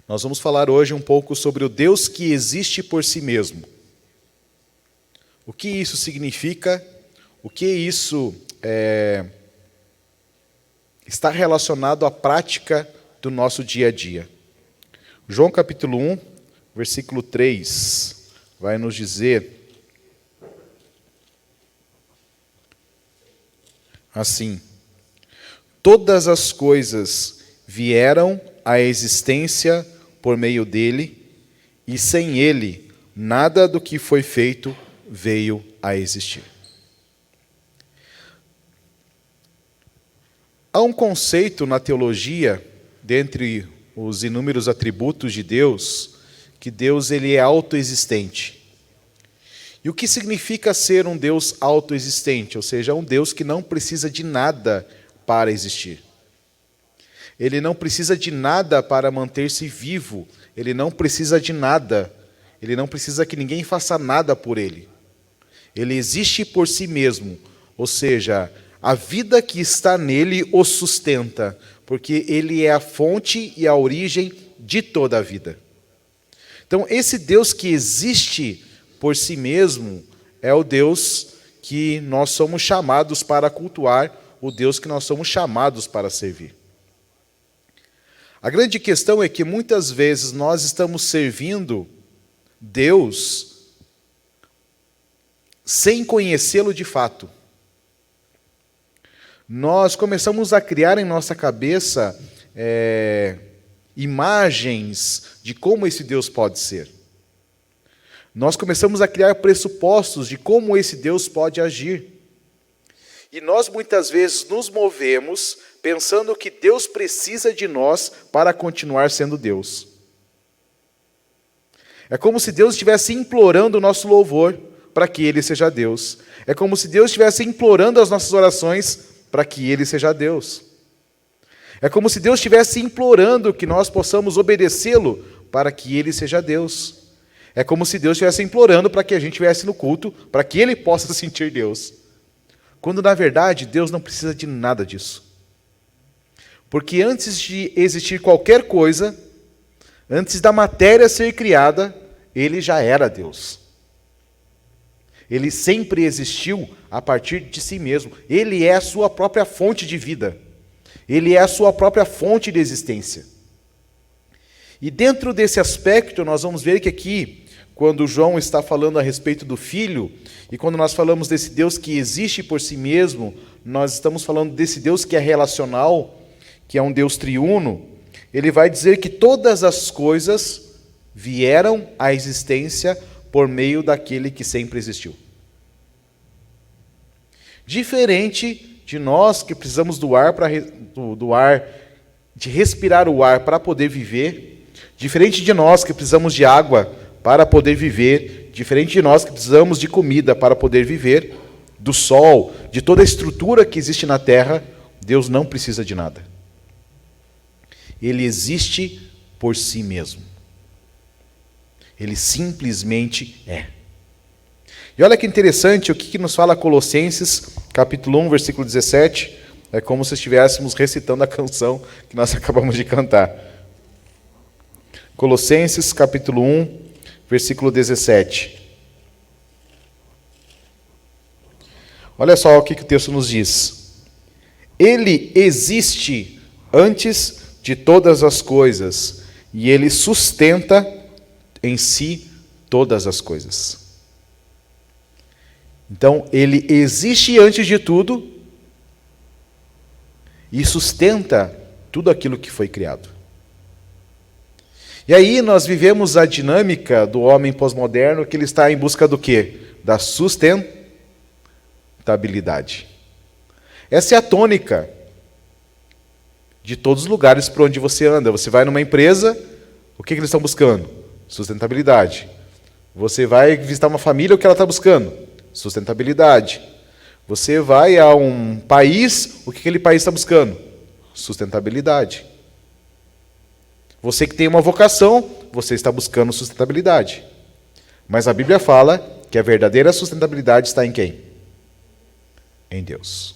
Nós vamos falar hoje um pouco sobre o Deus que existe por si mesmo. O que isso significa? O que isso está relacionado à prática do nosso dia a dia? João capítulo 1, versículo 3, vai nos dizer assim: todas as coisas vieram à existência por meio dele, e sem ele, nada do que foi feito veio a existir. Há um conceito na teologia, dentre os inúmeros atributos de Deus, que Deus ele é autoexistente. E o que significa ser um Deus autoexistente? Ou seja, um Deus que não precisa de nada para existir. Ele não precisa de nada para manter-se vivo. Ele não precisa de nada. Ele não precisa que ninguém faça nada por ele. Ele existe por si mesmo. Ou seja, a vida que está nele o sustenta, porque ele é a fonte e a origem de toda a vida. Então, esse Deus que existe por si mesmo é o Deus que nós somos chamados para cultuar, o Deus que nós somos chamados para servir. A grande questão é que muitas vezes nós estamos servindo Deus sem conhecê-lo de fato. Nós começamos a criar em nossa cabeça imagens de como esse Deus pode ser. Nós começamos a criar pressupostos de como esse Deus pode agir. E nós muitas vezes nos movemos pensando que Deus precisa de nós para continuar sendo Deus. É como se Deus estivesse implorando o nosso louvor para que Ele seja Deus. É como se Deus estivesse implorando as nossas orações para que Ele seja Deus. É como se Deus estivesse implorando que nós possamos obedecê-lo para que Ele seja Deus. É como se Deus estivesse implorando para que a gente estivesse no culto, para que Ele possa sentir Deus. Quando, na verdade, Deus não precisa de nada disso. Porque antes de existir qualquer coisa, antes da matéria ser criada, Ele já era Deus. Ele sempre existiu a partir de si mesmo. Ele é a sua própria fonte de vida. Ele é a sua própria fonte de existência. E dentro desse aspecto, nós vamos ver que aqui, quando João está falando a respeito do Filho, e quando nós falamos desse Deus que existe por si mesmo, nós estamos falando desse Deus que é relacional, que é um Deus triuno. Ele vai dizer que todas as coisas vieram à existência por meio daquele que sempre existiu. Diferente de nós que precisamos do ar, de respirar o ar para poder viver, diferente de nós que precisamos de água para poder viver, diferente de nós que precisamos de comida para poder viver, do sol, de toda a estrutura que existe na terra, Deus não precisa de nada. Ele existe por si mesmo. Ele simplesmente é. E olha que interessante o que nos fala Colossenses, capítulo 1, versículo 17. É como se estivéssemos recitando a canção que nós acabamos de cantar. Colossenses, capítulo 1, versículo 17. Olha só o que o texto nos diz. Ele existe antes de todas as coisas, e Ele sustenta em si todas as coisas. Então, Ele existe antes de tudo e sustenta tudo aquilo que foi criado. E aí nós vivemos a dinâmica do homem pós-moderno, que ele está em busca do quê? Da sustentabilidade. Essa é a tônica de todos os lugares por onde você anda. Você vai numa empresa, o que eles estão buscando? Sustentabilidade. Você vai visitar uma família, o que ela está buscando? Sustentabilidade. Você vai a um país, o que aquele país está buscando? Sustentabilidade. Você que tem uma vocação, você está buscando sustentabilidade. Mas a Bíblia fala que a verdadeira sustentabilidade está em quem? Em Deus.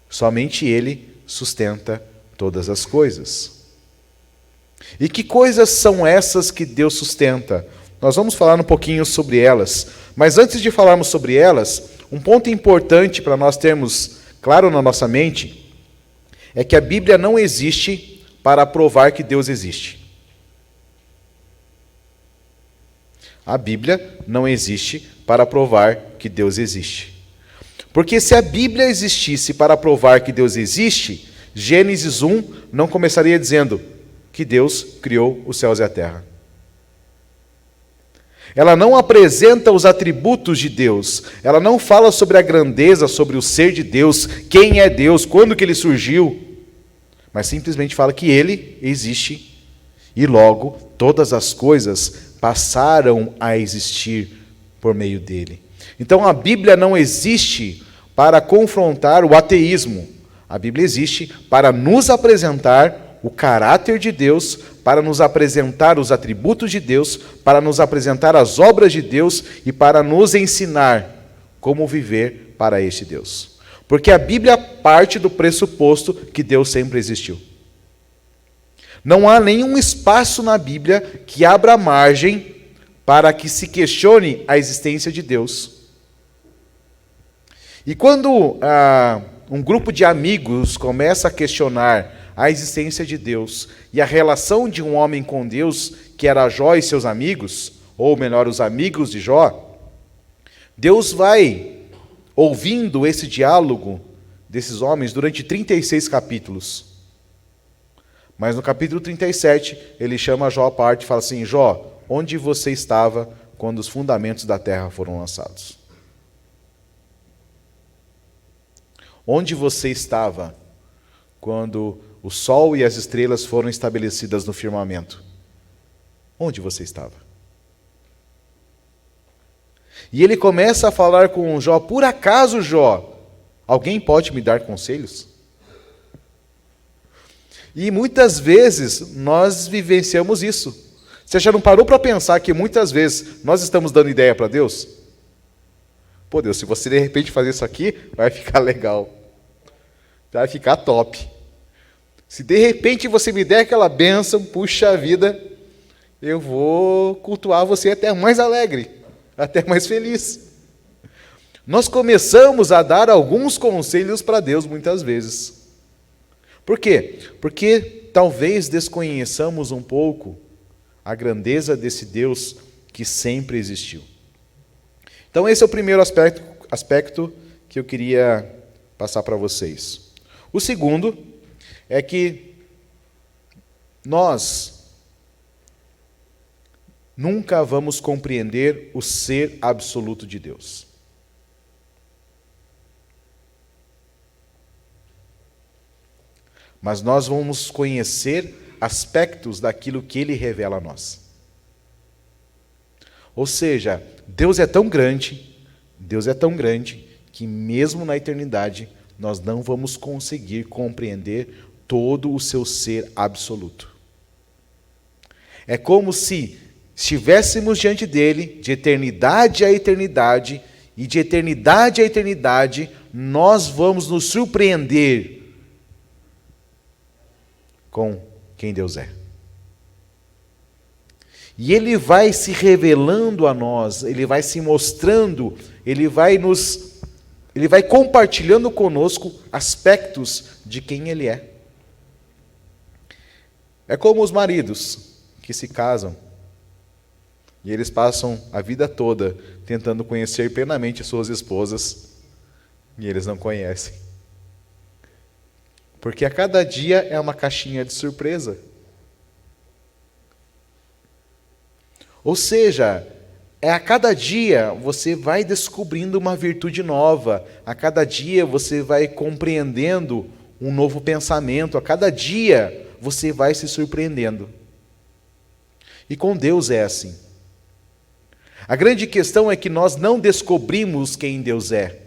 Somente Ele sustenta todas as coisas. E que coisas são essas que Deus sustenta? Nós vamos falar um pouquinho sobre elas, mas antes de falarmos sobre elas, um ponto importante para nós termos claro na nossa mente é que a Bíblia não existe para provar que Deus existe. A Bíblia não existe para provar que Deus existe. Porque se a Bíblia existisse para provar que Deus existe, Gênesis 1 não começaria dizendo que Deus criou os céus e a terra. Ela não apresenta os atributos de Deus, ela não fala sobre a grandeza, sobre o ser de Deus, quem é Deus, quando que ele surgiu, mas simplesmente fala que ele existe e logo todas as coisas passaram a existir por meio dele. Então a Bíblia não existe para confrontar o ateísmo, a Bíblia existe para nos apresentar o caráter de Deus, para nos apresentar os atributos de Deus, para nos apresentar as obras de Deus e para nos ensinar como viver para este Deus. Porque a Bíblia parte do pressuposto que Deus sempre existiu. Não há nenhum espaço na Bíblia que abra margem para que se questione a existência de Deus. E quando um grupo de amigos começa a questionar a existência de Deus e a relação de um homem com Deus, que era Jó e seus amigos, ou melhor, os amigos de Jó, Deus vai ouvindo esse diálogo desses homens durante 36 capítulos. Mas no capítulo 37, ele chama Jó à parte e fala assim: Jó, onde você estava quando os fundamentos da terra foram lançados? Onde você estava quando o sol e as estrelas foram estabelecidas no firmamento? Onde você estava? E ele começa a falar com Jó: por acaso, Jó, alguém pode me dar conselhos? E muitas vezes nós vivenciamos isso. Você já não parou para pensar que muitas vezes nós estamos dando ideia para Deus? Pô, Deus, se você de repente fazer isso aqui, vai ficar legal. Vai ficar top. Se de repente você me der aquela bênção, puxa vida, eu vou cultuar você até mais alegre, até mais feliz. Nós começamos a dar alguns conselhos para Deus muitas vezes. Por quê? Porque talvez desconheçamos um pouco a grandeza desse Deus que sempre existiu. Então esse é o primeiro aspecto que eu queria passar para vocês. O segundo é que nós nunca vamos compreender o ser absoluto de Deus. Mas nós vamos conhecer aspectos daquilo que Ele revela a nós. Ou seja, Deus é tão grande, que mesmo na eternidade nós não vamos conseguir compreender todo o seu ser absoluto. É como se estivéssemos diante dele, de eternidade a eternidade, e de eternidade a eternidade, nós vamos nos surpreender com quem Deus é. E Ele vai se revelando a nós, Ele vai se mostrando, Ele vai compartilhando conosco aspectos de quem Ele é. É como os maridos que se casam e eles passam a vida toda tentando conhecer plenamente suas esposas e eles não conhecem. Porque a cada dia é uma caixinha de surpresa. Ou seja, a cada dia você vai descobrindo uma virtude nova, a cada dia você vai compreendendo um novo pensamento, a cada dia você vai se surpreendendo. E com Deus é assim. A grande questão é que nós não descobrimos quem Deus é.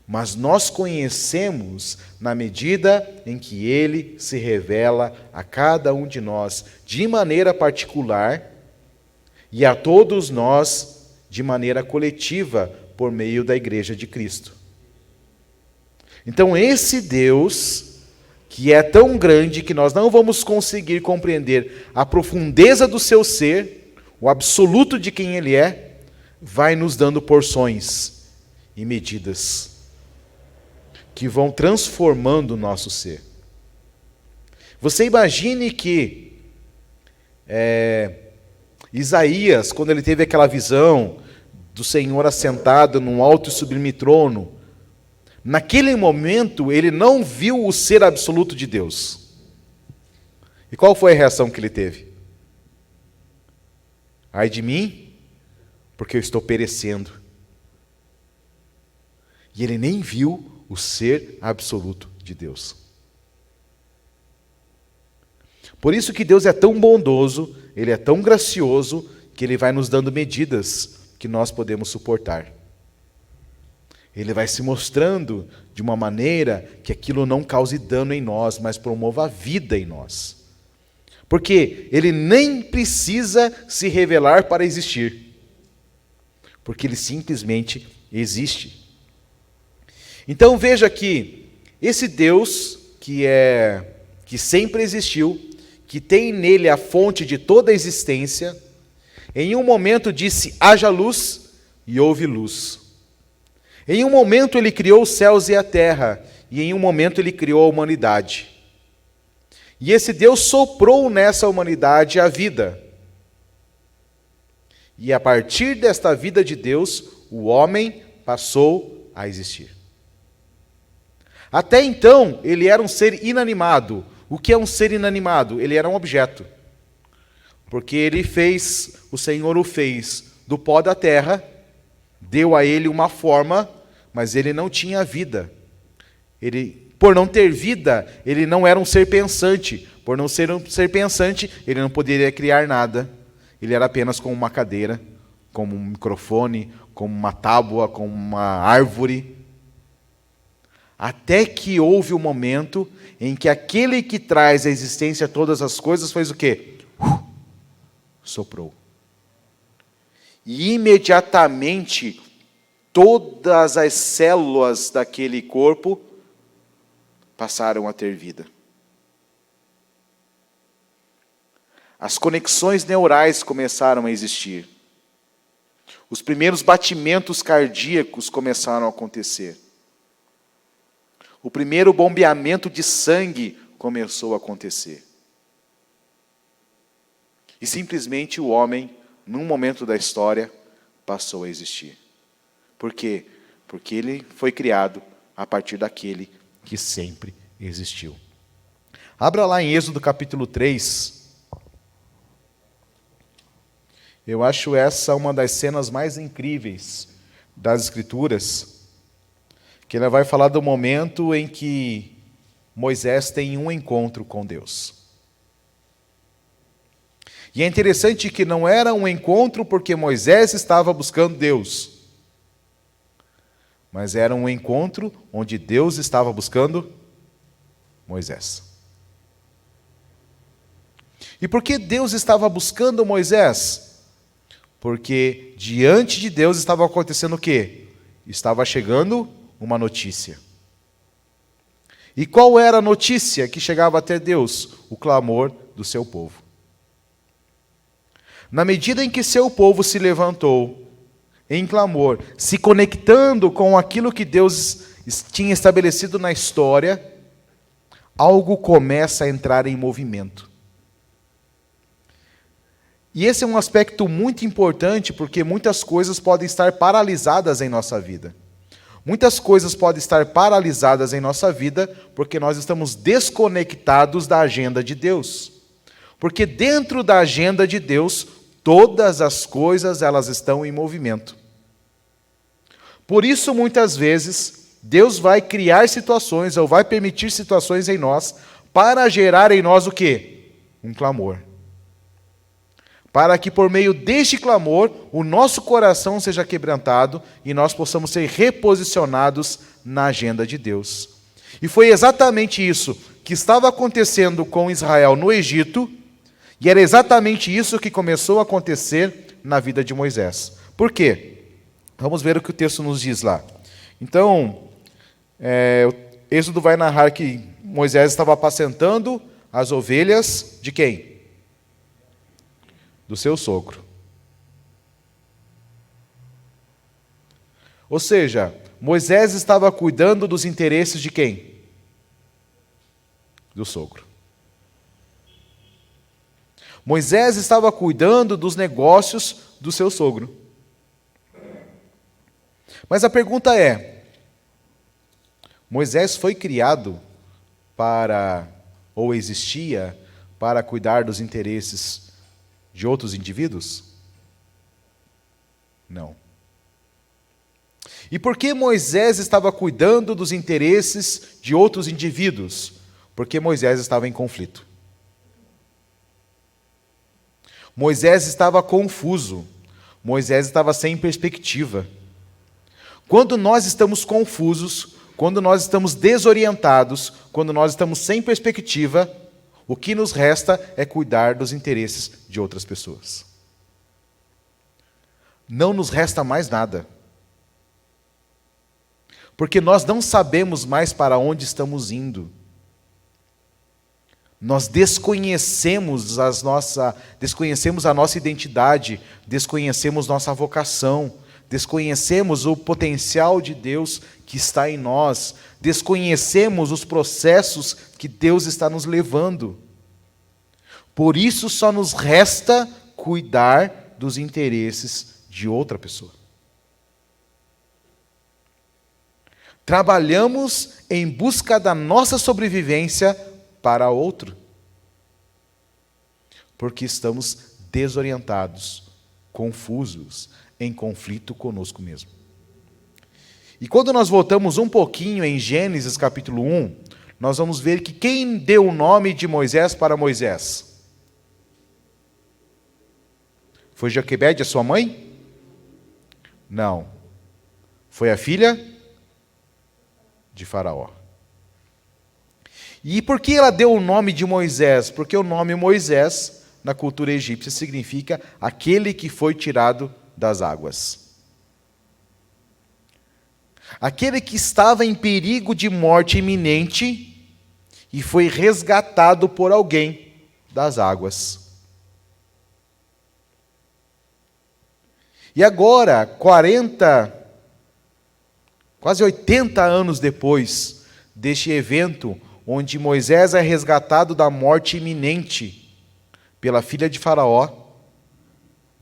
Mas nós conhecemos na medida em que Ele se revela a cada um de nós de maneira particular e a todos nós de maneira coletiva por meio da Igreja de Cristo. Então esse Deus que é tão grande que nós não vamos conseguir compreender a profundeza do seu ser, o absoluto de quem Ele é, vai nos dando porções e medidas que vão transformando o nosso ser. Você imagine que Isaías, quando ele teve aquela visão do Senhor assentado num alto e sublime trono, naquele momento ele não viu o ser absoluto de Deus. E qual foi a reação que ele teve? Ai de mim, porque eu estou perecendo. E ele nem viu o ser absoluto de Deus. Por isso que Deus é tão bondoso, Ele é tão gracioso, que Ele vai nos dando medidas que nós podemos suportar. Ele vai se mostrando de uma maneira que aquilo não cause dano em nós, mas promova a vida em nós. Porque Ele nem precisa se revelar para existir. Porque Ele simplesmente existe. Então veja que esse Deus que sempre existiu, que tem nele a fonte de toda a existência, em um momento disse: haja luz, e houve luz. Em um momento ele criou os céus e a terra, e em um momento ele criou a humanidade. E esse Deus soprou nessa humanidade a vida. E a partir desta vida de Deus, o homem passou a existir. Até então, ele era um ser inanimado. O que é um ser inanimado? Ele era um objeto. Porque o Senhor o fez do pó da terra, deu a ele uma forma, mas ele não tinha vida. Por não ter vida, ele não era um ser pensante. Por não ser um ser pensante, ele não poderia criar nada. Ele era apenas como uma cadeira, como um microfone, como uma tábua, como uma árvore. Até que houve um momento em que aquele que traz à existência todas as coisas fez o quê? Soprou. E imediatamente todas as células daquele corpo passaram a ter vida. As conexões neurais começaram a existir. Os primeiros batimentos cardíacos começaram a acontecer. O primeiro bombeamento de sangue começou a acontecer. E simplesmente o homem, num momento da história, passou a existir. Por quê? Porque ele foi criado a partir daquele que sempre existiu. Abra lá em Êxodo capítulo 3. Eu acho essa uma das cenas mais incríveis das Escrituras, que ela vai falar do momento em que Moisés tem um encontro com Deus. E é interessante que não era um encontro porque Moisés estava buscando Deus, mas era um encontro onde Deus estava buscando Moisés. E por que Deus estava buscando Moisés? Porque diante de Deus estava acontecendo o quê? Estava chegando uma notícia. E qual era a notícia que chegava até Deus? O clamor do seu povo. Na medida em que seu povo se levantou em clamor, se conectando com aquilo que Deus tinha estabelecido na história, algo começa a entrar em movimento. E esse é um aspecto muito importante, porque muitas coisas podem estar paralisadas em nossa vida. Muitas coisas podem estar paralisadas em nossa vida porque nós estamos desconectados da agenda de Deus. Porque dentro da agenda de Deus, todas as coisas elas estão em movimento. Por isso, muitas vezes, Deus vai criar situações ou vai permitir situações em nós para gerar em nós o quê? Um clamor. Para que por meio deste clamor, o nosso coração seja quebrantado e nós possamos ser reposicionados na agenda de Deus. E foi exatamente isso que estava acontecendo com Israel no Egito, e era exatamente isso que começou a acontecer na vida de Moisés. Por quê? Vamos ver o que o texto nos diz lá. Então, o Êxodo vai narrar que Moisés estava apacentando as ovelhas de quem? Do seu sogro. Ou seja, Moisés estava cuidando dos interesses de quem? Do sogro. Moisés estava cuidando dos negócios do seu sogro. Mas a pergunta é: Moisés foi criado para, ou existia, para cuidar dos interesses de outros indivíduos? Não. E por que Moisés estava cuidando dos interesses de outros indivíduos? Porque Moisés estava em conflito. Moisés estava confuso. Moisés estava sem perspectiva. Quando nós estamos confusos, quando nós estamos desorientados, quando nós estamos sem perspectiva, o que nos resta é cuidar dos interesses de outras pessoas. Não nos resta mais nada. Porque nós não sabemos mais para onde estamos indo. Nós desconhecemos a nossa identidade, desconhecemos nossa vocação, desconhecemos o potencial de Deus que está em nós, desconhecemos os processos que Deus está nos levando. Por isso só nos resta cuidar dos interesses de outra pessoa. Trabalhamos em busca da nossa sobrevivência para outro, porque estamos desorientados, confusos, em conflito conosco mesmo. E quando nós voltamos um pouquinho em Gênesis capítulo 1, nós vamos ver que quem deu o nome de Moisés para Moisés? Foi Joquebede, a sua mãe? Não. Foi a filha de Faraó. E por que ela deu o nome de Moisés? Porque o nome Moisés, na cultura egípcia, significa aquele que foi tirado das águas. Aquele que estava em perigo de morte iminente e foi resgatado por alguém das águas. E agora, quase 80 anos depois deste evento, onde Moisés é resgatado da morte iminente pela filha de Faraó,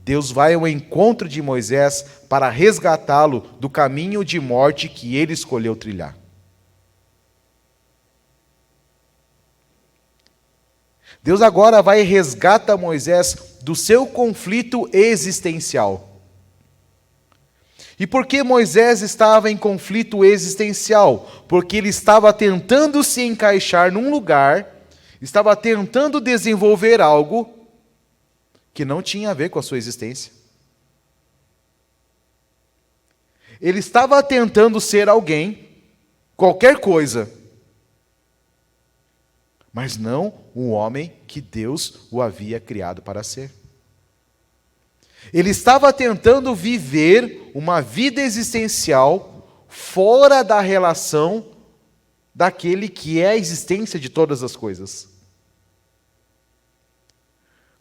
Deus vai ao encontro de Moisés para resgatá-lo do caminho de morte que ele escolheu trilhar. Deus agora vai e resgata Moisés do seu conflito existencial. E por que Moisés estava em conflito existencial? Porque ele estava tentando se encaixar num lugar, estava tentando desenvolver algo que não tinha a ver com a sua existência. Ele estava tentando ser alguém, qualquer coisa, mas não o homem que Deus o havia criado para ser. Ele estava tentando viver uma vida existencial fora da relação daquele que é a existência de todas as coisas.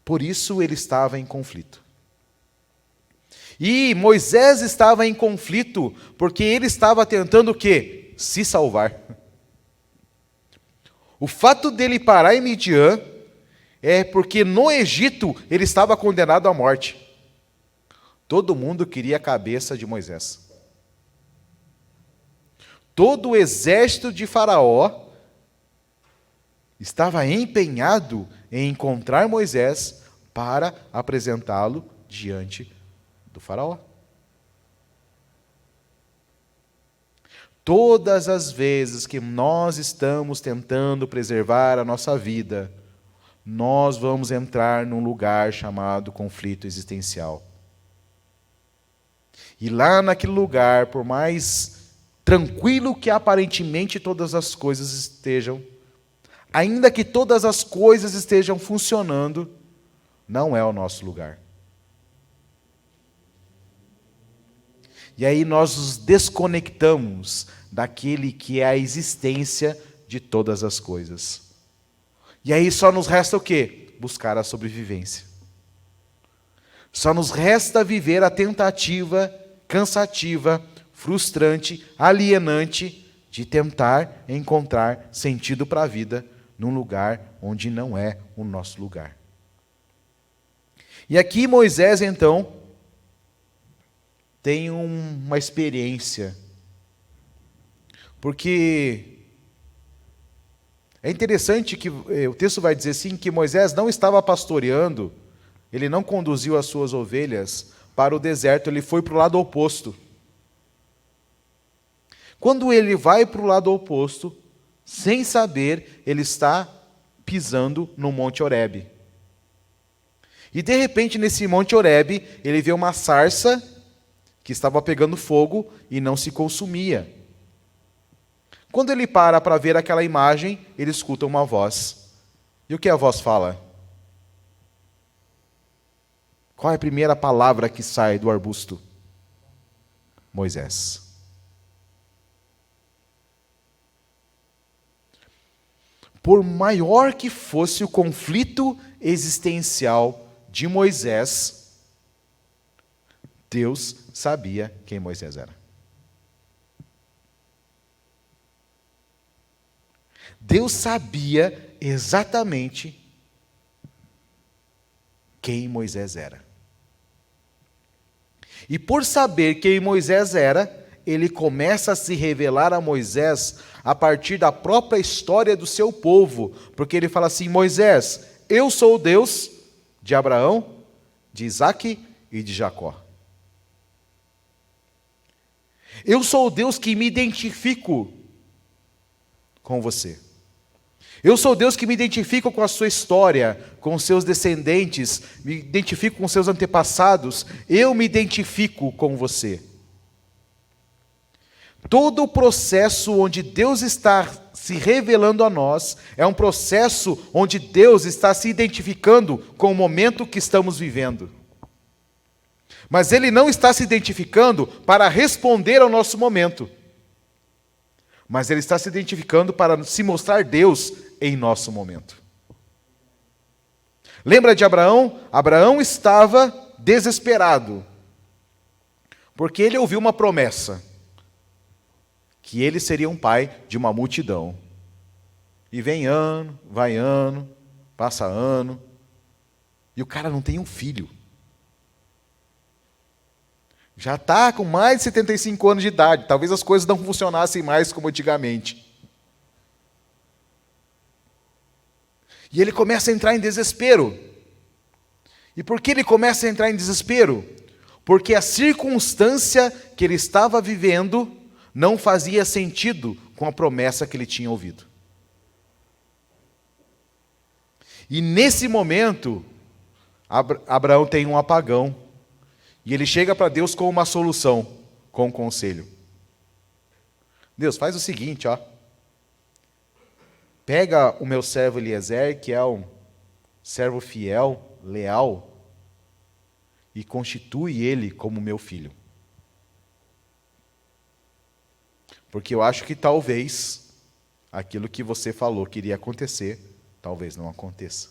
Por isso ele estava em conflito. E Moisés estava em conflito porque ele estava tentando o quê? Se salvar. O fato dele parar em Midian é porque no Egito ele estava condenado à morte. Todo mundo queria a cabeça de Moisés. Todo o exército de Faraó estava empenhado em encontrar Moisés para apresentá-lo diante do Faraó. Todas as vezes que nós estamos tentando preservar a nossa vida, nós vamos entrar num lugar chamado conflito existencial. E lá naquele lugar, por mais tranquilo que aparentemente todas as coisas estejam, ainda que todas as coisas estejam funcionando, não é o nosso lugar. E aí nós nos desconectamos daquele que é a existência de todas as coisas. E aí só nos resta o quê? Buscar a sobrevivência. Só nos resta viver a tentativa cansativa, frustrante, alienante de tentar encontrar sentido para a vida num lugar onde não é o nosso lugar. E aqui Moisés, então, tem uma experiência, porque é interessante que o texto vai dizer assim, que Moisés não estava pastoreando, ele não conduziu as suas ovelhas para o deserto, ele foi para o lado oposto. Quando ele vai para o lado oposto, sem saber, ele está pisando no Monte Horebe. E de repente, nesse Monte Horebe, ele vê uma sarça que estava pegando fogo e não se consumia. Quando ele para ver aquela imagem, ele escuta uma voz. E o que a voz fala? Qual é a primeira palavra que sai do arbusto? Moisés. Por maior que fosse o conflito existencial de Moisés, Deus sabia quem Moisés era. Deus sabia exatamente quem Moisés era. E por saber quem Moisés era, ele começa a se revelar a Moisés a partir da própria história do seu povo. Porque ele fala assim: Moisés, eu sou o Deus de Abraão, de Isaque e de Jacó. Eu sou o Deus que me identifico com você. Eu sou o Deus que me identifico com a sua história, com os seus descendentes, me identifico com os seus antepassados, eu me identifico com você. Todo o processo onde Deus está se revelando a nós é um processo onde Deus está se identificando com o momento que estamos vivendo. Mas Ele não está se identificando para responder ao nosso momento. Mas Ele está se identificando para se mostrar Deus em nosso momento. Lembra de Abraão? Abraão estava desesperado, porque ele ouviu uma promessa, que ele seria um pai de uma multidão. E vem ano, vai ano, passa ano, e o cara não tem um filho. Já está com mais de 75 anos de idade, talvez as coisas não funcionassem mais como antigamente. E ele começa a entrar em desespero. E por que ele começa a entrar em desespero? Porque a circunstância que ele estava vivendo não fazia sentido com a promessa que ele tinha ouvido. E nesse momento, Abraão tem um apagão. E ele chega para Deus com uma solução, com um conselho. Deus, faz o seguinte, ó. Pega o meu servo Eliezer, que é um servo fiel, leal, e constitui ele como meu filho. Porque eu acho que talvez aquilo que você falou que iria acontecer, talvez não aconteça.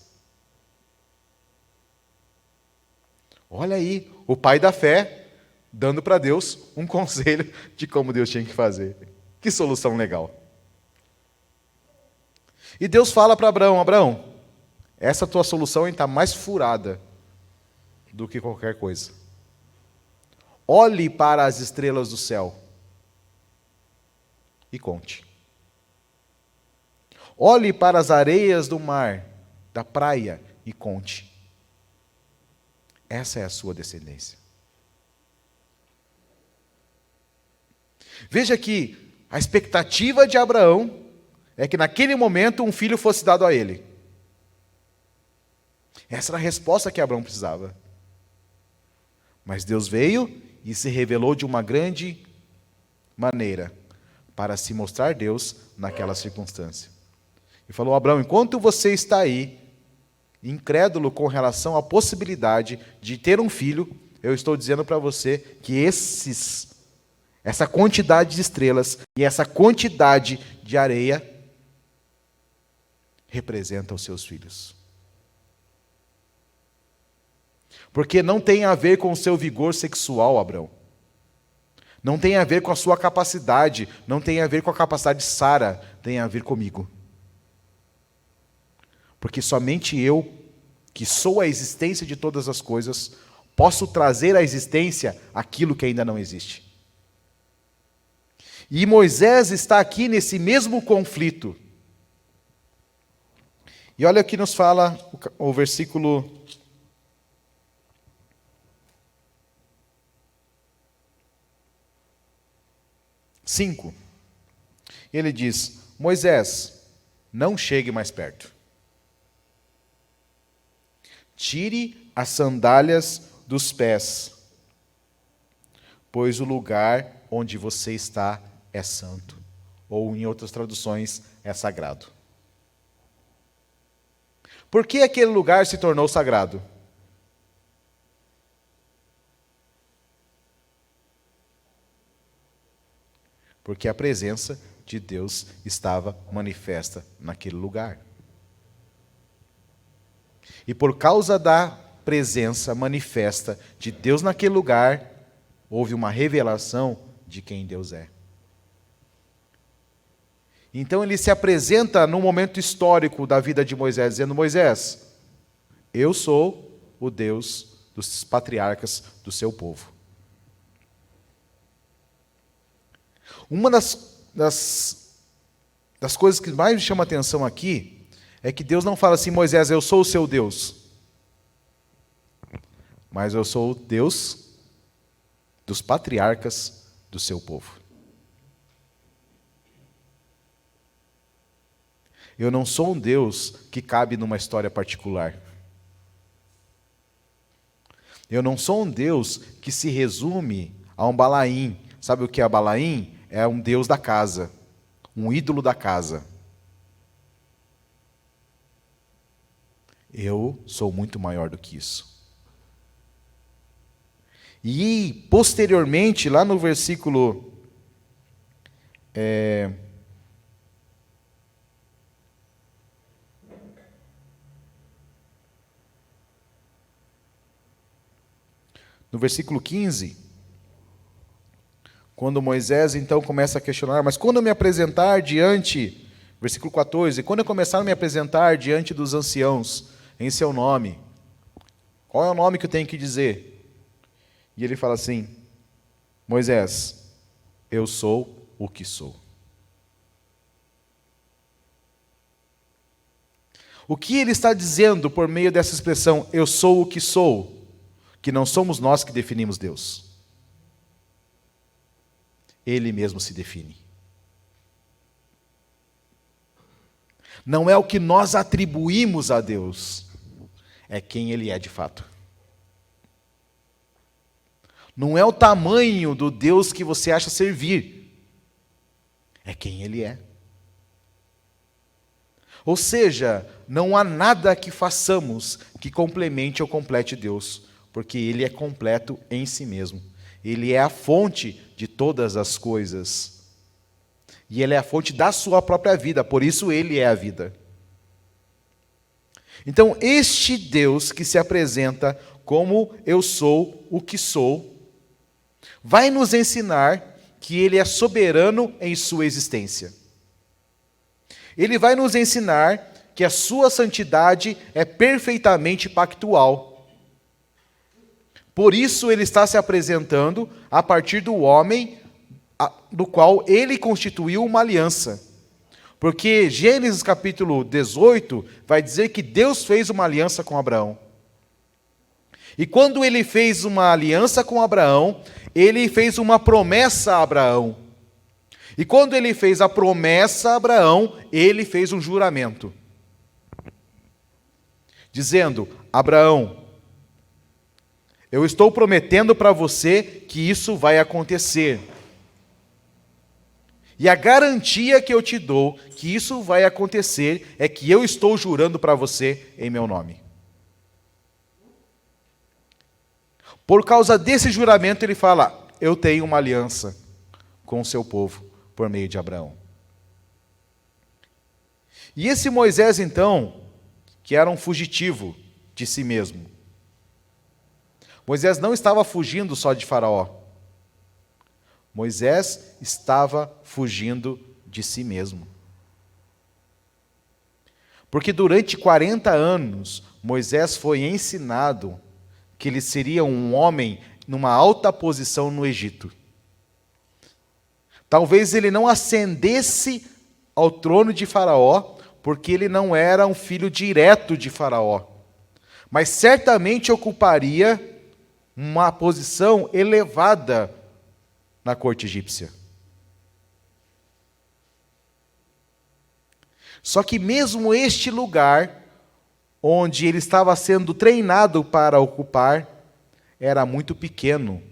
Olha aí, o pai da fé dando para Deus um conselho de como Deus tinha que fazer. Que solução legal. E Deus fala para Abraão: Abraão, essa tua solução está mais furada do que qualquer coisa. Olhe para as estrelas do céu e conte. Olhe para as areias do mar, da praia, e conte. Essa é a sua descendência. Veja que a expectativa de Abraão é que naquele momento um filho fosse dado a ele. Essa era a resposta que Abraão precisava. Mas Deus veio e se revelou de uma grande maneira para se mostrar Deus naquela circunstância. E falou: Abraão, enquanto você está aí, incrédulo com relação à possibilidade de ter um filho, eu estou dizendo para você que essa quantidade de estrelas e essa quantidade de areia representa os seus filhos. Porque não tem a ver com o seu vigor sexual, Abraão. Não tem a ver com a sua capacidade, não tem a ver com a capacidade de Sara, tem a ver comigo. Porque somente eu, que sou a existência de todas as coisas, posso trazer à existência aquilo que ainda não existe. E Moisés está aqui nesse mesmo conflito. E olha o que nos fala o versículo 5. Ele diz: Moisés, não chegue mais perto. Tire as sandálias dos pés, pois o lugar onde você está é santo. Ou, em outras traduções, é sagrado. Por que aquele lugar se tornou sagrado? Porque a presença de Deus estava manifesta naquele lugar. E por causa da presença manifesta de Deus naquele lugar, houve uma revelação de quem Deus é. Então ele se apresenta num momento histórico da vida de Moisés, dizendo: Moisés, eu sou o Deus dos patriarcas do seu povo. Uma das coisas que mais me chama a atenção aqui é que Deus não fala assim: Moisés, eu sou o seu Deus. Mas eu sou o Deus dos patriarcas do seu povo. Eu não sou um Deus que cabe numa história particular. Eu não sou um Deus que se resume a um Balaim. Sabe o que é Balaim? É um Deus da casa, um ídolo da casa. Eu sou muito maior do que isso. E, posteriormente, lá no versículo no versículo 15, quando Moisés então começa a questionar: mas quando eu me apresentar diante, versículo 14, quando eu começar a me apresentar diante dos anciãos em seu nome, qual é o nome que eu tenho que dizer? E ele fala assim: Moisés, eu sou o que sou. O que ele está dizendo por meio dessa expressão, eu sou o que sou? Que não somos nós que definimos Deus. Ele mesmo se define. Não é o que nós atribuímos a Deus, é quem Ele é de fato. Não é o tamanho do Deus que você acha servir, é quem Ele é. Ou seja, não há nada que façamos que complemente ou complete Deus, porque Ele é completo em si mesmo. Ele é a fonte de todas as coisas. E Ele é a fonte da sua própria vida, por isso Ele é a vida. Então, este Deus que se apresenta como eu sou o que sou, vai nos ensinar que Ele é soberano em sua existência. Ele vai nos ensinar que a sua santidade é perfeitamente pactual. Por isso Ele está se apresentando a partir do homem do qual Ele constituiu uma aliança. Porque Gênesis capítulo 18 vai dizer que Deus fez uma aliança com Abraão. E quando Ele fez uma aliança com Abraão, Ele fez uma promessa a Abraão. E quando Ele fez a promessa a Abraão, Ele fez um juramento. Dizendo: Abraão, eu estou prometendo para você que isso vai acontecer. E a garantia que eu te dou que isso vai acontecer é que eu estou jurando para você em meu nome. Por causa desse juramento, ele fala: eu tenho uma aliança com o seu povo por meio de Abraão. E esse Moisés, então, que era um fugitivo de si mesmo. Moisés não estava fugindo só de Faraó. Moisés estava fugindo de si mesmo. Porque durante 40 anos, Moisés foi ensinado que ele seria um homem numa alta posição no Egito. Talvez ele não ascendesse ao trono de Faraó, porque ele não era um filho direto de Faraó, mas certamente ocuparia uma posição elevada na corte egípcia. Só que mesmo este lugar, onde ele estava sendo treinado para ocupar, era muito pequeno,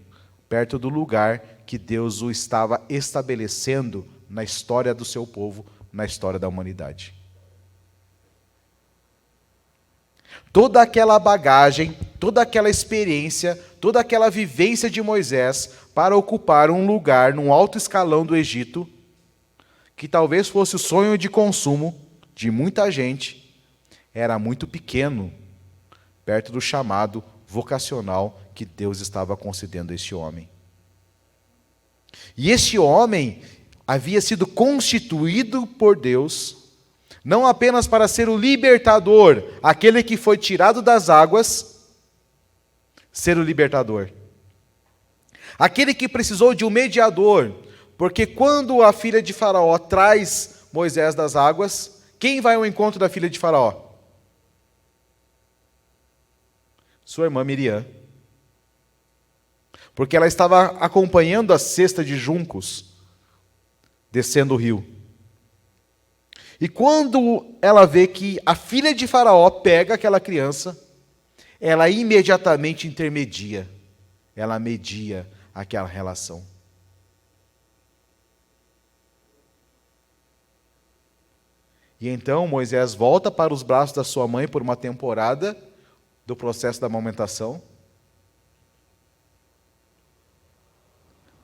perto do lugar que Deus o estava estabelecendo na história do seu povo, na história da humanidade. Toda aquela bagagem, toda aquela experiência, toda aquela vivência de Moisés para ocupar um lugar num alto escalão do Egito, que talvez fosse o sonho de consumo de muita gente, era muito pequeno, perto do chamado vocacional que Deus estava concedendo a este homem. E este homem havia sido constituído por Deus, não apenas para ser o libertador, aquele que foi tirado das águas, ser o libertador. Aquele que precisou de um mediador, porque quando a filha de Faraó traz Moisés das águas, quem vai ao encontro da filha de Faraó? Sua irmã Miriam. Porque ela estava acompanhando a cesta de juncos, descendo o rio. E quando ela vê que a filha de Faraó pega aquela criança, ela imediatamente intermedia, ela media aquela relação. E então Moisés volta para os braços da sua mãe por uma temporada do processo da amamentação,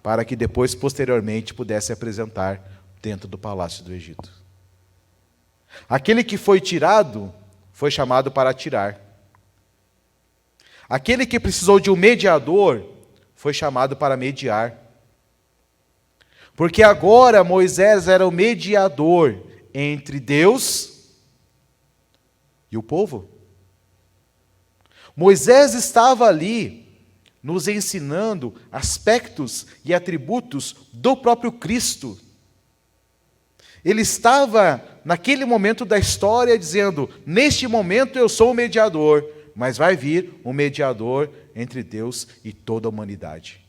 para que depois, posteriormente, pudesse apresentar dentro do palácio do Egito. Aquele que foi tirado, foi chamado para tirar. Aquele que precisou de um mediador, foi chamado para mediar. Porque agora Moisés era o mediador entre Deus e o povo. Moisés estava ali nos ensinando aspectos e atributos do próprio Cristo. Ele estava, naquele momento da história, dizendo: neste momento eu sou o mediador, mas vai vir um mediador entre Deus e toda a humanidade.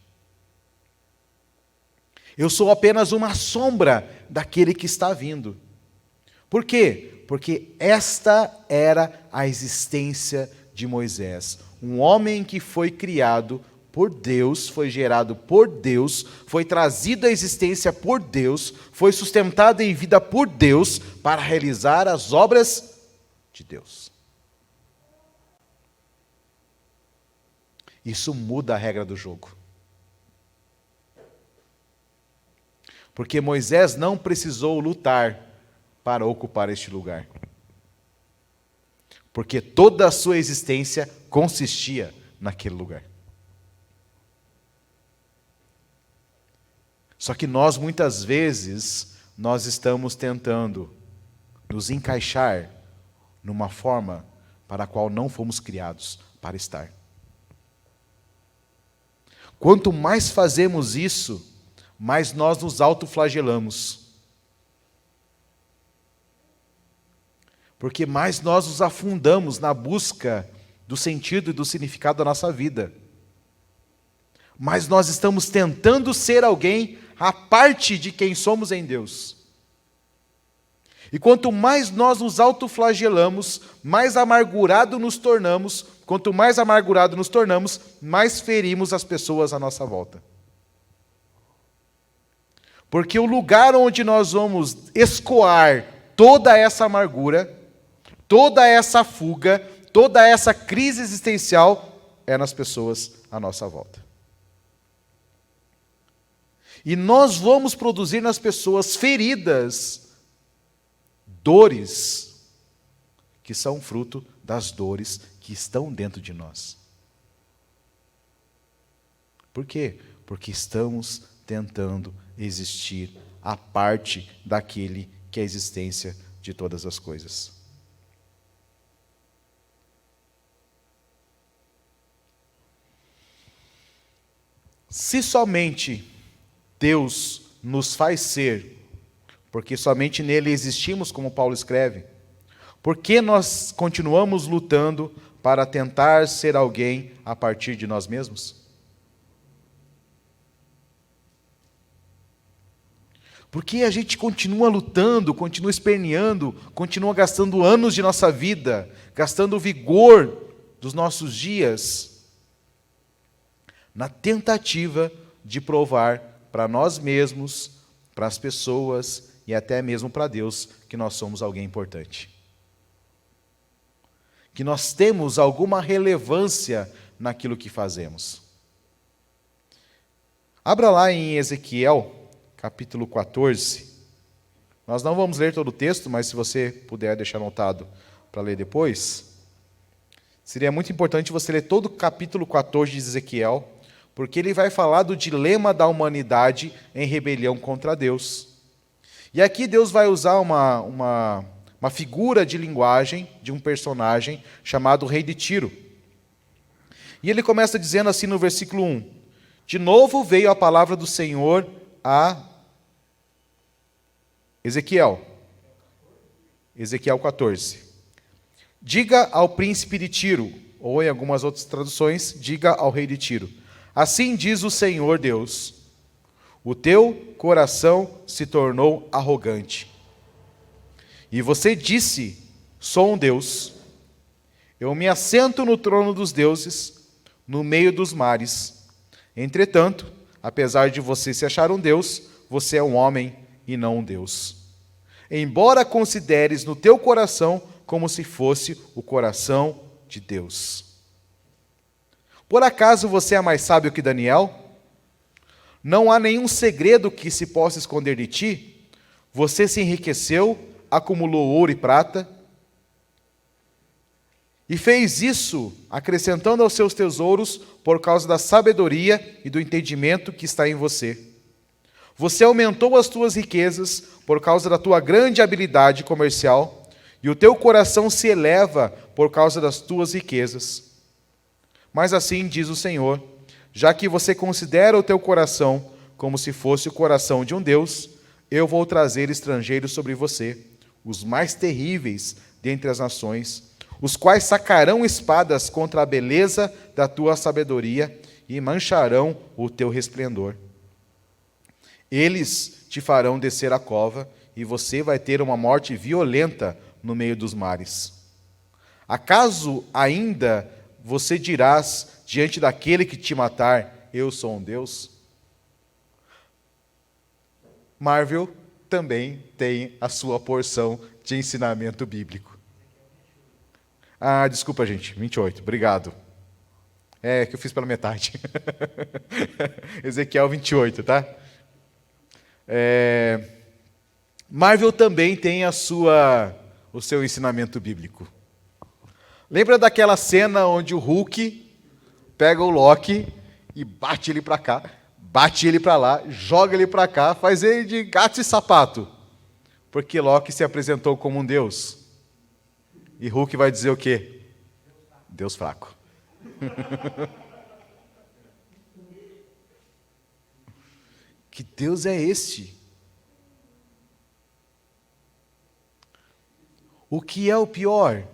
Eu sou apenas uma sombra daquele que está vindo. Por quê? Porque esta era a existência de Moisés. Um homem que foi criado por Deus, foi gerado por Deus, foi trazido à existência por Deus, foi sustentado em vida por Deus para realizar as obras de Deus. Isso muda a regra do jogo. Porque Moisés não precisou lutar para ocupar este lugar. Porque toda a sua existência consistia naquele lugar. Só que nós, muitas vezes, nós estamos tentando nos encaixar numa forma para a qual não fomos criados para estar. Quanto mais fazemos isso, mais nós nos autoflagelamos. Porque mais nós nos afundamos na busca do sentido e do significado da nossa vida. Mas nós estamos tentando ser alguém à parte de quem somos em Deus. E quanto mais nós nos autoflagelamos, mais amargurado nos tornamos. Quanto mais amargurado nos tornamos, mais ferimos as pessoas à nossa volta. Porque o lugar onde nós vamos escoar toda essa amargura, toda essa fuga, toda essa crise existencial é nas pessoas à nossa volta. E nós vamos produzir nas pessoas feridas dores que são fruto das dores que estão dentro de nós. Por quê? Porque estamos tentando existir a parte daquele que é a existência de todas as coisas. Se somente Deus nos faz ser, porque somente nele existimos, como Paulo escreve, por que nós continuamos lutando para tentar ser alguém a partir de nós mesmos? Porque a gente continua lutando, continua esperneando, continua gastando anos de nossa vida, gastando o vigor dos nossos dias, na tentativa de provar para nós mesmos, para as pessoas e até mesmo para Deus que nós somos alguém importante. Que nós temos alguma relevância naquilo que fazemos. Abra lá em Ezequiel, capítulo 14. Nós não vamos ler todo o texto, mas se você puder deixar anotado para ler depois, seria muito importante você ler todo o capítulo 14 de Ezequiel, porque ele vai falar do dilema da humanidade em rebelião contra Deus. E aqui Deus vai usar uma figura de linguagem de um personagem chamado Rei de Tiro. E ele começa dizendo assim no versículo 1: de novo veio a palavra do Senhor a Ezequiel 14. Diga ao príncipe de Tiro, ou em algumas outras traduções, diga ao rei de Tiro: assim diz o Senhor Deus, o teu coração se tornou arrogante. E você disse, sou um Deus, eu me assento no trono dos deuses, no meio dos mares. Entretanto, apesar de você se achar um Deus, você é um homem e não um Deus. Embora consideres no teu coração como se fosse o coração de Deus. Por acaso você é mais sábio que Daniel? Não há nenhum segredo que se possa esconder de ti? Você se enriqueceu, acumulou ouro e prata, e fez isso acrescentando aos seus tesouros por causa da sabedoria e do entendimento que está em você. Você aumentou as tuas riquezas por causa da tua grande habilidade comercial, e o teu coração se eleva por causa das tuas riquezas. Mas assim diz o Senhor, já que você considera o teu coração como se fosse o coração de um Deus, eu vou trazer estrangeiros sobre você, os mais terríveis dentre as nações, os quais sacarão espadas contra a beleza da tua sabedoria e mancharão o teu resplendor. Eles te farão descer a cova, e você vai ter uma morte violenta no meio dos mares. Acaso ainda você dirás diante daquele que te matar, eu sou um Deus? Marvel também tem a sua porção de ensinamento bíblico. Ah, desculpa, gente, 28, obrigado. É que eu fiz pela metade. Ezequiel 28, tá? Marvel também tem o seu ensinamento bíblico. Lembra daquela cena onde o Hulk pega o Loki e bate ele para cá, bate ele para lá, joga ele para cá, faz ele de gato e sapato, porque Loki se apresentou como um Deus. E Hulk vai dizer o quê? Deus fraco. Que Deus é este? O que é o pior?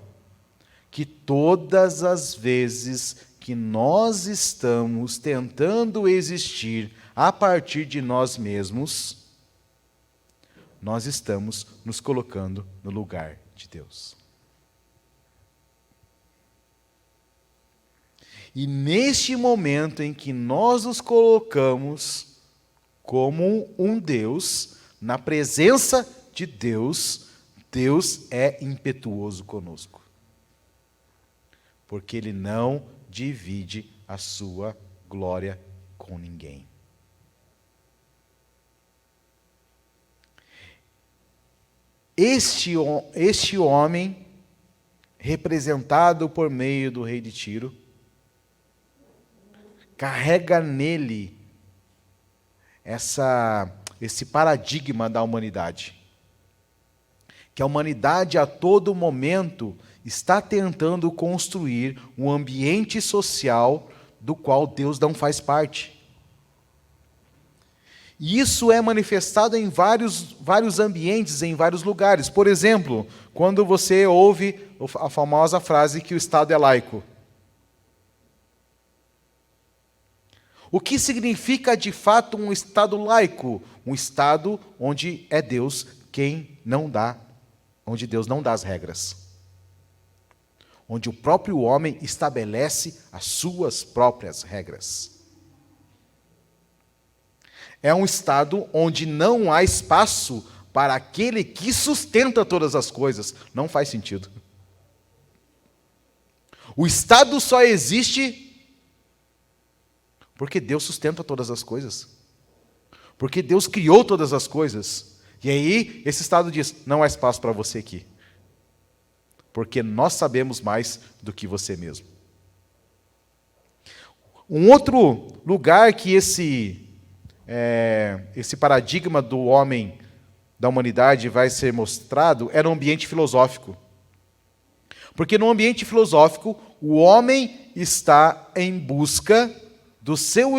Que todas as vezes que nós estamos tentando existir a partir de nós mesmos, nós estamos nos colocando no lugar de Deus. E neste momento em que nós nos colocamos como um Deus, na presença de Deus, Deus é impetuoso conosco. Porque Ele não divide a sua glória com ninguém. Este homem, representado por meio do rei de Tiro, carrega nele esse paradigma da humanidade. Que a humanidade a todo momento está tentando construir um ambiente social do qual Deus não faz parte. E isso é manifestado em vários ambientes, em vários lugares. Por exemplo, quando você ouve a famosa frase que o Estado é laico. O que significa de fato um Estado laico? Um Estado onde é Deus quem não dá, onde Deus não dá as regras. Onde o próprio homem estabelece as suas próprias regras. É um Estado onde não há espaço para aquele que sustenta todas as coisas. Não faz sentido. O Estado só existe porque Deus sustenta todas as coisas. Porque Deus criou todas as coisas. E aí, esse Estado diz, não há espaço para você aqui. Porque nós sabemos mais do que você mesmo. Um outro lugar que esse paradigma do homem, da humanidade, vai ser mostrado é no ambiente filosófico. Porque no ambiente filosófico, o homem está em busca do seu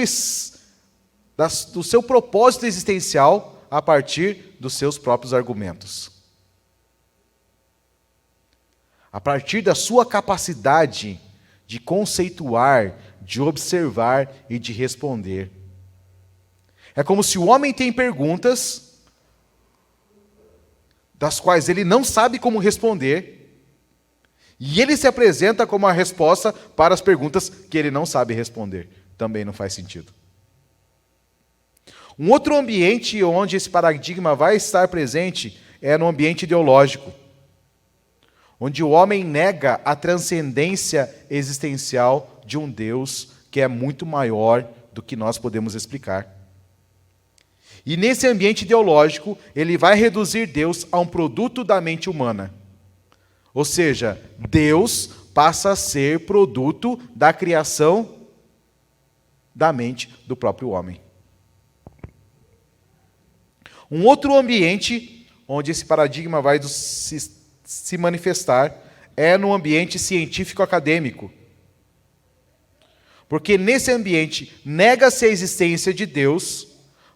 propósito existencial a partir dos seus próprios argumentos. A partir da sua capacidade de conceituar, de observar e de responder. É como se o homem tem perguntas das quais ele não sabe como responder, e ele se apresenta como a resposta para as perguntas que ele não sabe responder. Também não faz sentido. Um outro ambiente onde esse paradigma vai estar presente é no ambiente ideológico, onde o homem nega a transcendência existencial de um Deus que é muito maior do que nós podemos explicar. E nesse ambiente ideológico, ele vai reduzir Deus a um produto da mente humana. Ou seja, Deus passa a ser produto da criação da mente do próprio homem. Um outro ambiente onde esse paradigma vai se manifestar é no ambiente científico-acadêmico. Porque nesse ambiente nega-se a existência de Deus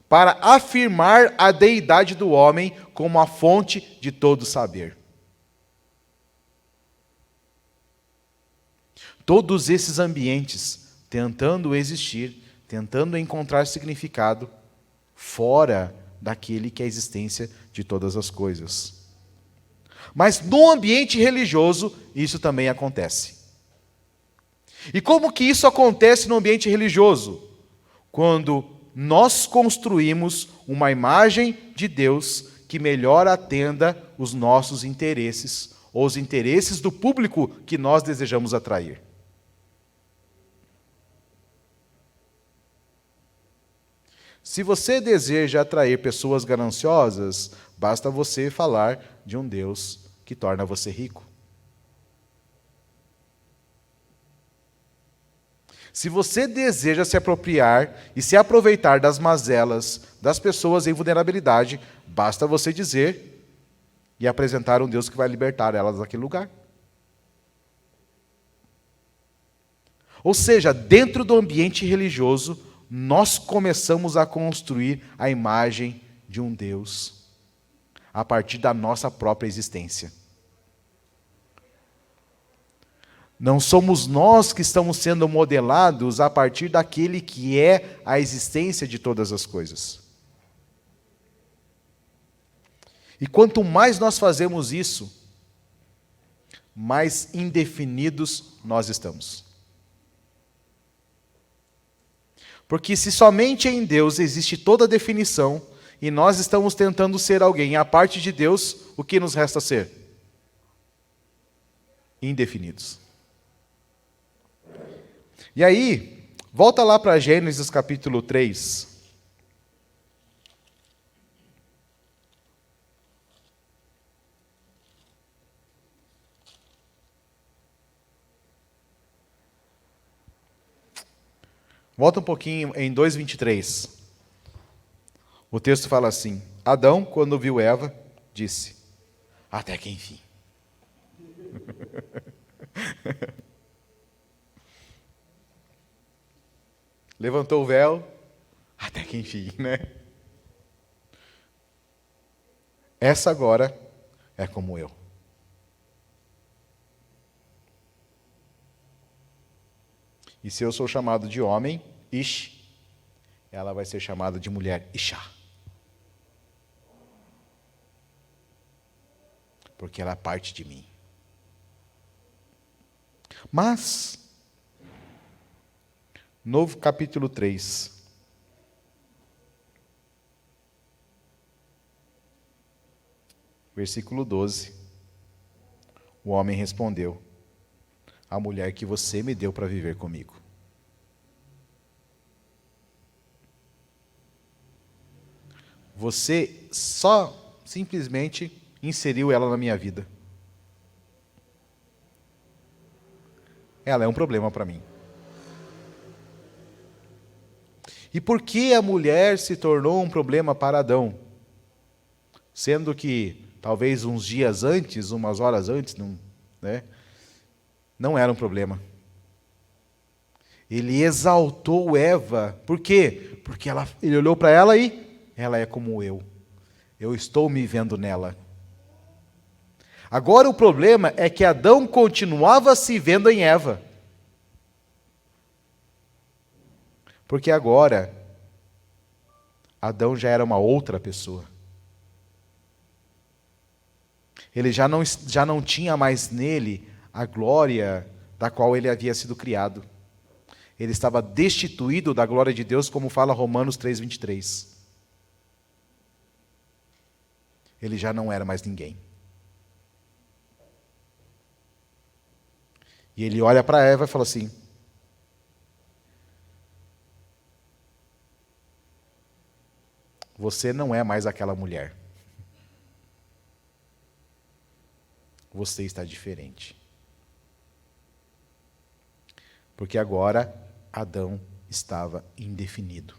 para afirmar a deidade do homem como a fonte de todo saber. Todos esses ambientes tentando existir, tentando encontrar significado fora daquele que é a existência de todas as coisas. Mas no ambiente religioso, isso também acontece. E como que isso acontece no ambiente religioso? Quando nós construímos uma imagem de Deus que melhor atenda os nossos interesses, ou os interesses do público que nós desejamos atrair. Se você deseja atrair pessoas gananciosas, basta você falar de um Deus que torna você rico. Se você deseja se apropriar e se aproveitar das mazelas das pessoas em vulnerabilidade, basta você dizer e apresentar um Deus que vai libertar elas daquele lugar. Ou seja, dentro do ambiente religioso, nós começamos a construir a imagem de um Deus a partir da nossa própria existência. Não somos nós que estamos sendo modelados a partir daquele que é a existência de todas as coisas. E quanto mais nós fazemos isso, mais indefinidos nós estamos. Porque se somente em Deus existe toda a definição, e nós estamos tentando ser alguém à parte de Deus, o que nos resta ser? Indefinidos. E aí, volta lá para Gênesis capítulo 3. Volta um pouquinho em 2:23. O texto fala assim: Adão, quando viu Eva, disse: até que enfim. Levantou o véu, até que enfim, né? Essa agora é como eu. E se eu sou chamado de homem, Ish, ela vai ser chamada de mulher, Ishá. Porque ela é parte de mim. Mas, novo capítulo 3. Versículo 12. O homem respondeu: a mulher que você me deu para viver comigo. Você só simplesmente inseriu ela na minha vida. Ela é um problema para mim. E por que a mulher se tornou um problema para Adão? Sendo que talvez uns dias antes, umas horas antes, não era um problema. Ele exaltou Eva. Por quê? Porque ele olhou para ela e ela é como eu. Eu estou me vendo nela. Agora o problema é que Adão continuava se vendo em Eva. Porque agora, Adão já era uma outra pessoa. Ele já não tinha mais nele a glória da qual ele havia sido criado. Ele estava destituído da glória de Deus, como fala Romanos 3:23. Ele já não era mais ninguém. E ele olha para Eva e fala assim: você não é mais aquela mulher. Você está diferente. Porque agora Adão estava indefinido.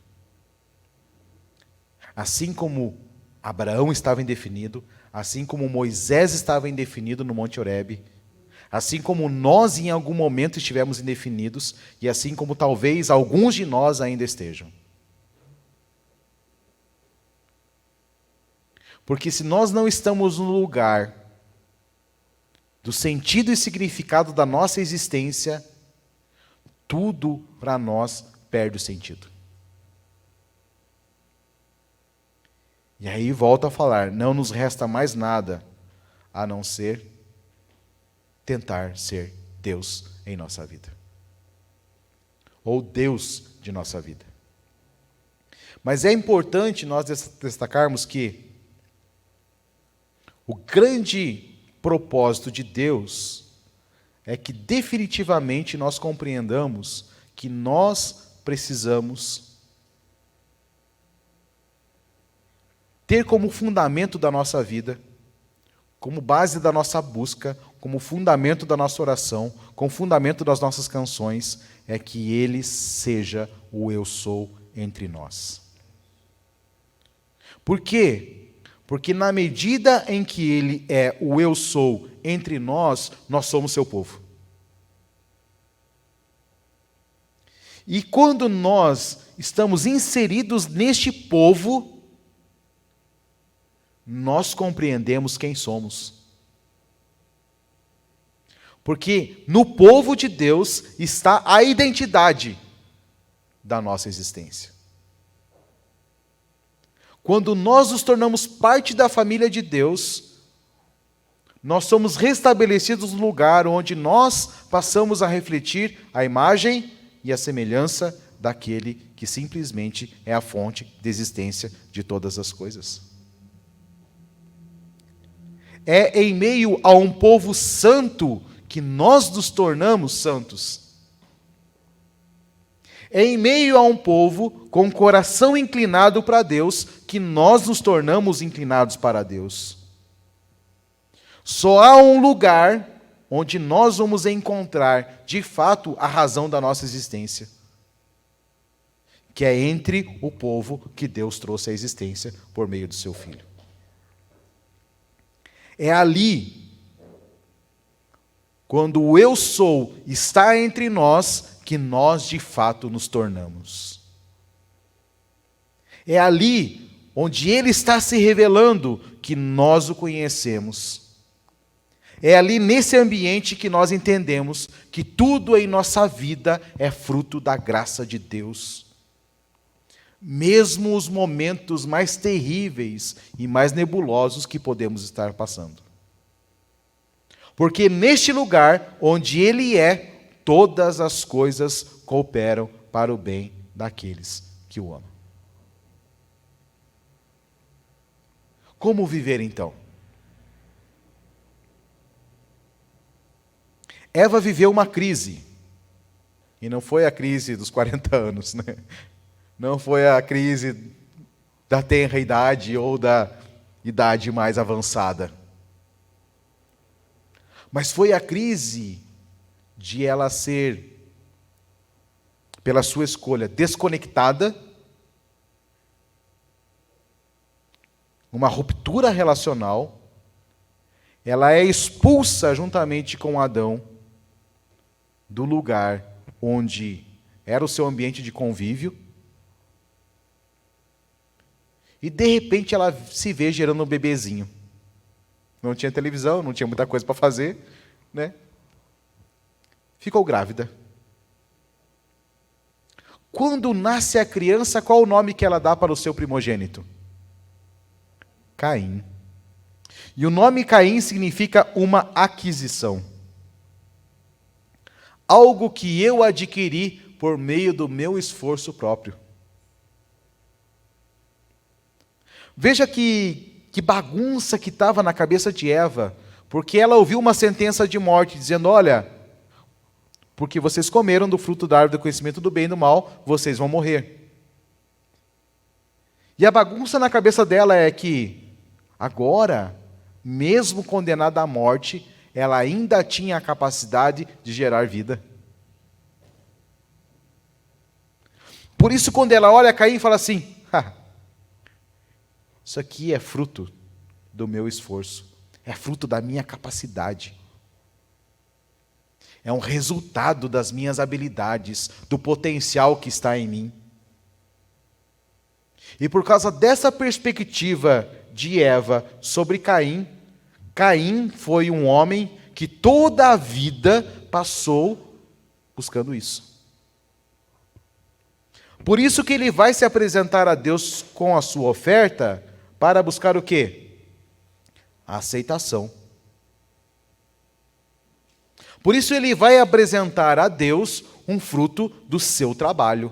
Assim como Abraão estava indefinido, assim como Moisés estava indefinido no Monte Horebe, assim como nós em algum momento estivemos indefinidos, e assim como talvez alguns de nós ainda estejam. Porque se nós não estamos no lugar do sentido e significado da nossa existência, tudo para nós perde o sentido. E aí volta a falar, não nos resta mais nada a não ser tentar ser Deus em nossa vida. Ou Deus de nossa vida. Mas é importante nós destacarmos que o grande propósito de Deus é que definitivamente nós compreendamos que nós precisamos ter como fundamento da nossa vida, como base da nossa busca, como fundamento da nossa oração, como fundamento das nossas canções, é que Ele seja o eu sou entre nós. Por quê? Porque na medida em que Ele é o eu sou entre nós, nós somos seu povo. E quando nós estamos inseridos neste povo, nós compreendemos quem somos. Porque no povo de Deus está a identidade da nossa existência. Quando nós nos tornamos parte da família de Deus, nós somos restabelecidos no lugar onde nós passamos a refletir a imagem e a semelhança daquele que simplesmente é a fonte de existência de todas as coisas. É em meio a um povo santo que nós nos tornamos santos. É em meio a um povo com o coração inclinado para Deus que nós nos tornamos inclinados para Deus. Só há um lugar onde nós vamos encontrar, de fato, a razão da nossa existência. que é entre o povo que Deus trouxe à existência por meio do seu Filho. É ali, quando o eu sou está entre nós, que nós de fato nos tornamos. É ali onde Ele está se revelando que nós o conhecemos. É ali nesse ambiente que nós entendemos que tudo em nossa vida é fruto da graça de Deus. Mesmo os momentos mais terríveis e mais nebulosos que podemos estar passando. Porque neste lugar onde Ele é, todas as coisas cooperam para o bem daqueles que o amam. Como viver então? Eva viveu uma crise. E não foi a crise dos 40 anos, né? Não foi a crise da tenra idade ou da idade mais avançada. Mas foi a crise de ela ser, pela sua escolha, desconectada, uma ruptura relacional, ela é expulsa juntamente com Adão do lugar onde era o seu ambiente de convívio, e de repente ela se vê gerando um bebezinho. Não tinha televisão, não tinha muita coisa para fazer, né? Ficou grávida. Quando nasce a criança, qual o nome que ela dá para o seu primogênito? Caim. E o nome Caim significa uma aquisição. Algo que eu adquiri por meio do meu esforço próprio. Veja que bagunça que estava na cabeça de Eva, porque ela ouviu uma sentença de morte, dizendo, olha, porque vocês comeram do fruto da árvore do conhecimento do bem e do mal, vocês vão morrer. E a bagunça na cabeça dela é que, agora, mesmo condenada à morte, ela ainda tinha a capacidade de gerar vida. Por isso, quando ela olha Caim, fala assim, isso aqui é fruto do meu esforço, é fruto da minha capacidade, é um resultado das minhas habilidades, do potencial que está em mim. E por causa dessa perspectiva de Eva sobre Caim, Caim foi um homem que toda a vida passou buscando isso. Por isso que ele vai se apresentar a Deus com a sua oferta para buscar o quê? A aceitação. Por isso ele vai apresentar a Deus um fruto do seu trabalho,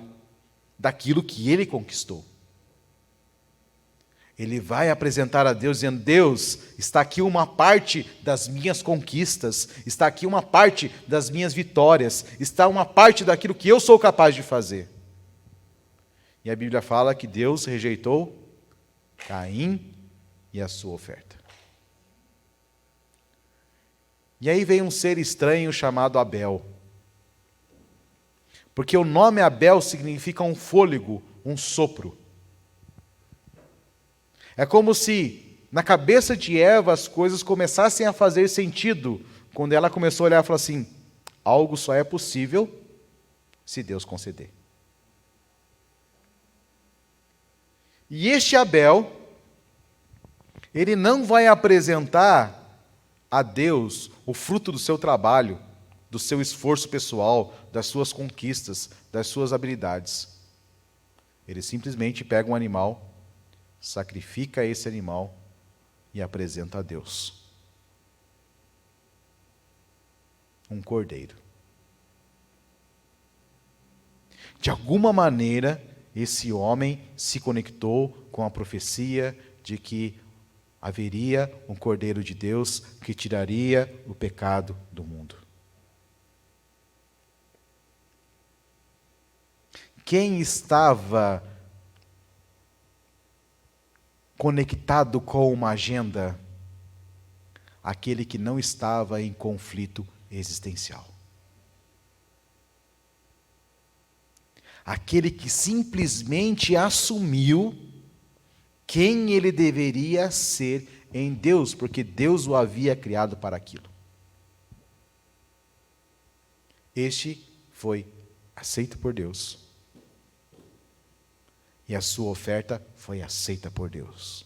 daquilo que ele conquistou. Ele vai apresentar a Deus dizendo, Deus, está aqui uma parte das minhas conquistas, está aqui uma parte das minhas vitórias, está uma parte daquilo que eu sou capaz de fazer. E a Bíblia fala que Deus rejeitou Caim e a sua oferta. E aí vem um ser estranho chamado Abel. Porque o nome Abel significa um fôlego, um sopro. É como se na cabeça de Eva as coisas começassem a fazer sentido, quando ela começou a olhar e falar assim, algo só é possível se Deus conceder. E este Abel, ele não vai apresentar a Deus o fruto do seu trabalho, do seu esforço pessoal, das suas conquistas, das suas habilidades. Ele simplesmente pega um animal, sacrifica esse animal e apresenta a Deus. Um cordeiro. De alguma maneira, esse homem se conectou com a profecia de que haveria um Cordeiro de Deus que tiraria o pecado do mundo. Quem estava conectado com uma agenda? Aquele que não estava em conflito existencial. aquele que simplesmente assumiu quem ele deveria ser em Deus, porque Deus o havia criado para aquilo. Este foi aceito por Deus. E a sua oferta foi aceita por Deus.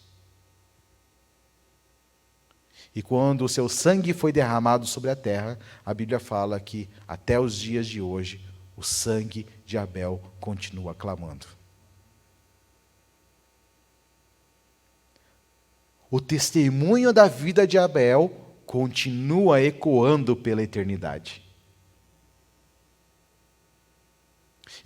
E quando o seu sangue foi derramado sobre a terra, a Bíblia fala que até os dias de hoje, o sangue de Abel continua clamando. O testemunho da vida de Abel continua ecoando pela eternidade.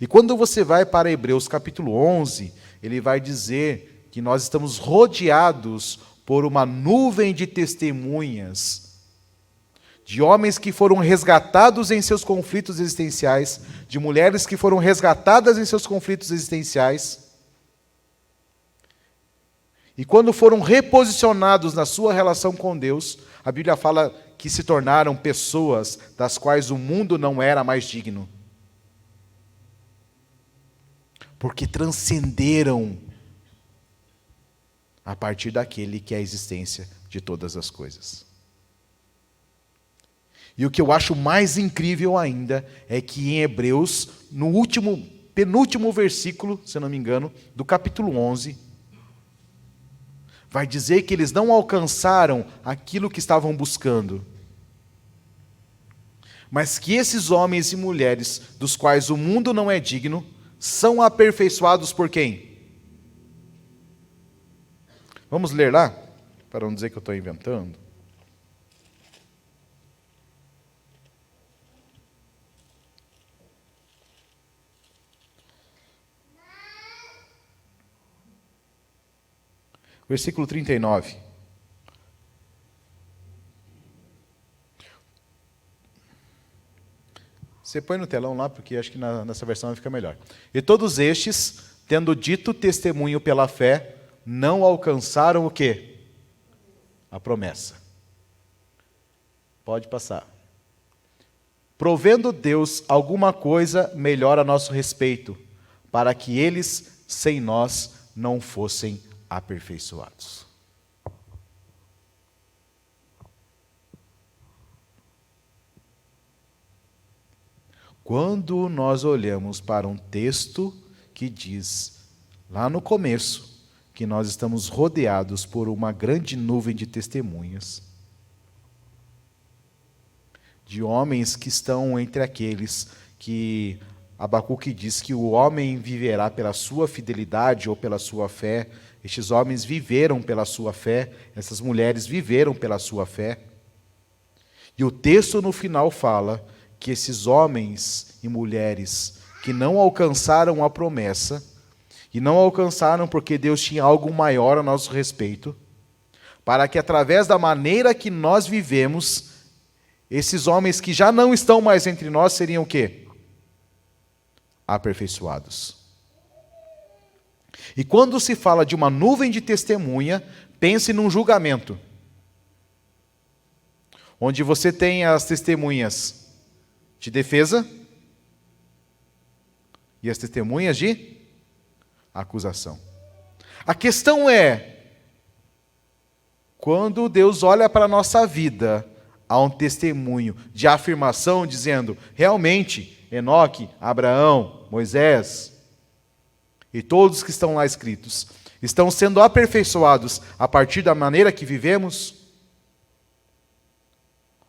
E quando você vai para Hebreus capítulo 11, ele vai dizer que nós estamos rodeados por uma nuvem de testemunhas, de homens que foram resgatados em seus conflitos existenciais, de mulheres que foram resgatadas em seus conflitos existenciais, e quando foram reposicionados na sua relação com Deus, a Bíblia fala que se tornaram pessoas das quais o mundo não era mais digno. Porque transcenderam a partir daquele que é a existência de todas as coisas. E o que eu acho mais incrível ainda é que em Hebreus, no penúltimo versículo, se não me engano, do capítulo 11, vai dizer que eles não alcançaram aquilo que estavam buscando, mas que esses homens e mulheres, dos quais o mundo não é digno, são aperfeiçoados por quem? Vamos ler lá? Para não dizer que eu estou inventando. Versículo 39. Você põe no telão lá, porque acho que nessa versão vai ficar melhor. E todos estes, tendo dito testemunho pela fé, não alcançaram o quê? A promessa. Pode passar. Provendo Deus alguma coisa melhor a nosso respeito, para que eles, sem nós, não fossem aperfeiçoados. Quando nós olhamos para um texto que diz, lá no começo, que nós estamos rodeados por uma grande nuvem de testemunhas, de homens que estão entre aqueles que Abacuque diz que o homem viverá pela sua fidelidade ou pela sua fé. Estes homens viveram pela sua fé, essas mulheres viveram pela sua fé. E o texto no final fala que esses homens e mulheres que não alcançaram a promessa, e não alcançaram porque Deus tinha algo maior a nosso respeito, para que através da maneira que nós vivemos, esses homens que já não estão mais entre nós seriam o quê? Aperfeiçoados. E quando se fala de uma nuvem de testemunha, pense num julgamento, onde você tem as testemunhas de defesa e as testemunhas de acusação. A questão é, quando Deus olha para a nossa vida, há um testemunho de afirmação dizendo, realmente, Enoque, Abraão, Moisés e todos que estão lá escritos, estão sendo aperfeiçoados a partir da maneira que vivemos?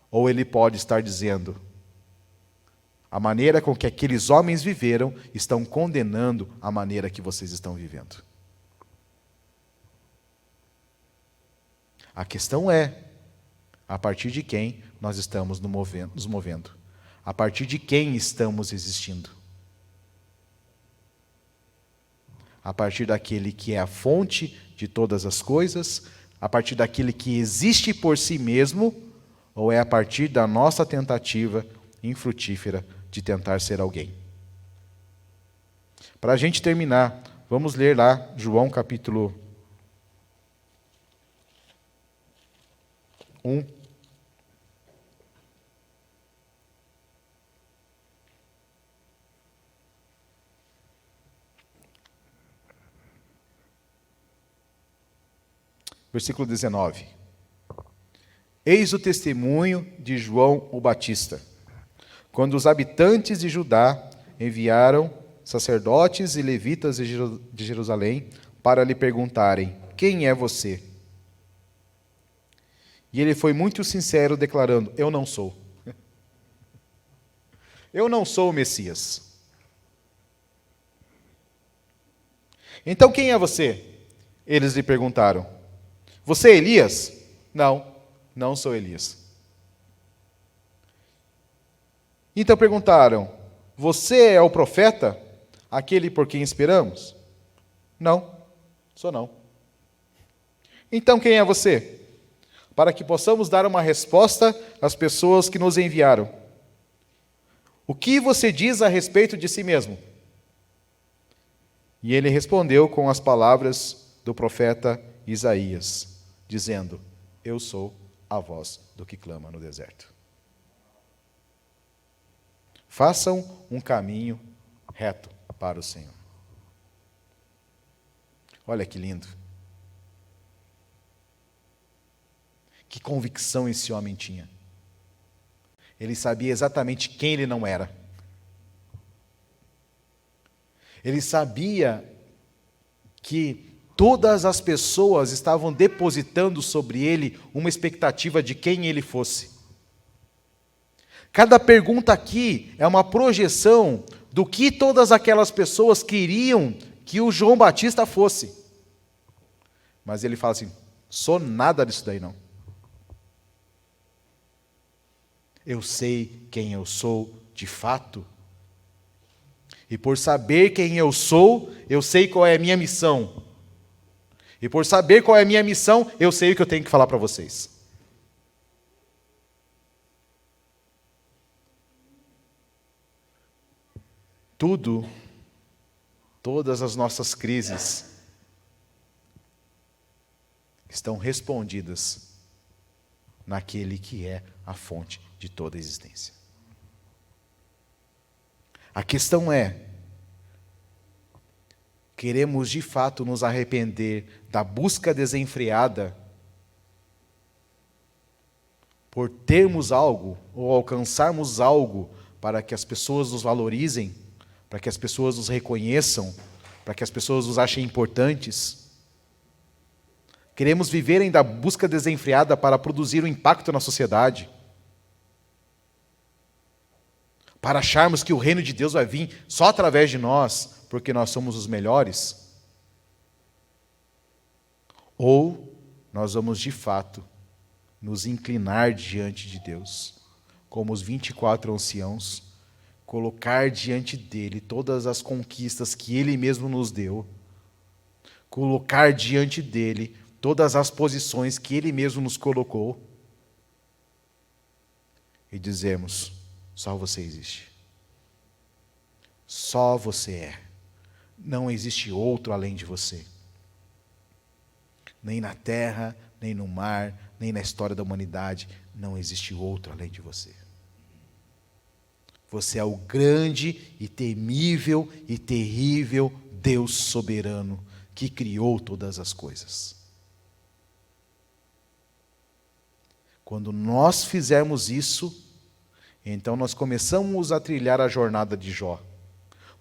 Ou ele pode estar dizendo, a maneira com que aqueles homens viveram estão condenando a maneira que vocês estão vivendo. A questão é, a partir de quem nós estamos nos movendo? A partir de quem estamos existindo? A partir daquele que é a fonte de todas as coisas? A partir daquele que existe por si mesmo? Ou é a partir da nossa tentativa infrutífera de tentar ser alguém? Para a gente terminar, vamos ler lá João capítulo 1. Versículo 19. Eis o testemunho de João o Batista. Quando os habitantes de Judá enviaram sacerdotes e levitas de Jerusalém para lhe perguntarem: quem é você? E ele foi muito sincero, declarando: eu não sou. Eu não sou o Messias. Então quem é você? Eles lhe perguntaram. Você é Elias? Não, não sou Elias. Então perguntaram: você é o profeta? Aquele por quem esperamos? Não, sou não. Então quem é você? Para que possamos dar uma resposta às pessoas que nos enviaram. O que você diz a respeito de si mesmo? E ele respondeu com as palavras do profeta Isaías, dizendo: eu sou a voz do que clama no deserto. Façam um caminho reto para o Senhor. Olha que lindo. Que convicção esse homem tinha. Ele sabia exatamente quem ele não era. Ele sabia que todas as pessoas estavam depositando sobre ele uma expectativa de quem ele fosse. Cada pergunta aqui é uma projeção do que todas aquelas pessoas queriam que o João Batista fosse. Mas ele fala assim: sou nada disso daí não. Eu sei quem eu sou de fato. E por saber quem eu sei qual é a minha missão. E por saber qual é a minha missão, eu sei o que eu tenho que falar para vocês. Todas as nossas crises estão respondidas naquele que é a fonte de toda a existência. A questão é: queremos de fato nos arrepender da busca desenfreada por termos algo ou alcançarmos algo para que as pessoas nos valorizem, para que as pessoas nos reconheçam, para que as pessoas nos achem importantes? Queremos viver ainda a busca desenfreada para produzir um impacto na sociedade? Para acharmos que o reino de Deus vai vir só através de nós, porque nós somos os melhores? Ou nós vamos de fato nos inclinar diante de Deus, como os 24 anciãos, colocar diante dele todas as conquistas que ele mesmo nos deu, colocar diante dele todas as posições que ele mesmo nos colocou, e dizemos: só você existe. Só você é. Não existe outro além de você. Nem na terra, nem no mar, nem na história da humanidade, não existe outro além de você. Você é o grande e temível e terrível Deus soberano que criou todas as coisas. Quando nós fizermos isso, então nós começamos a trilhar a jornada de Jó.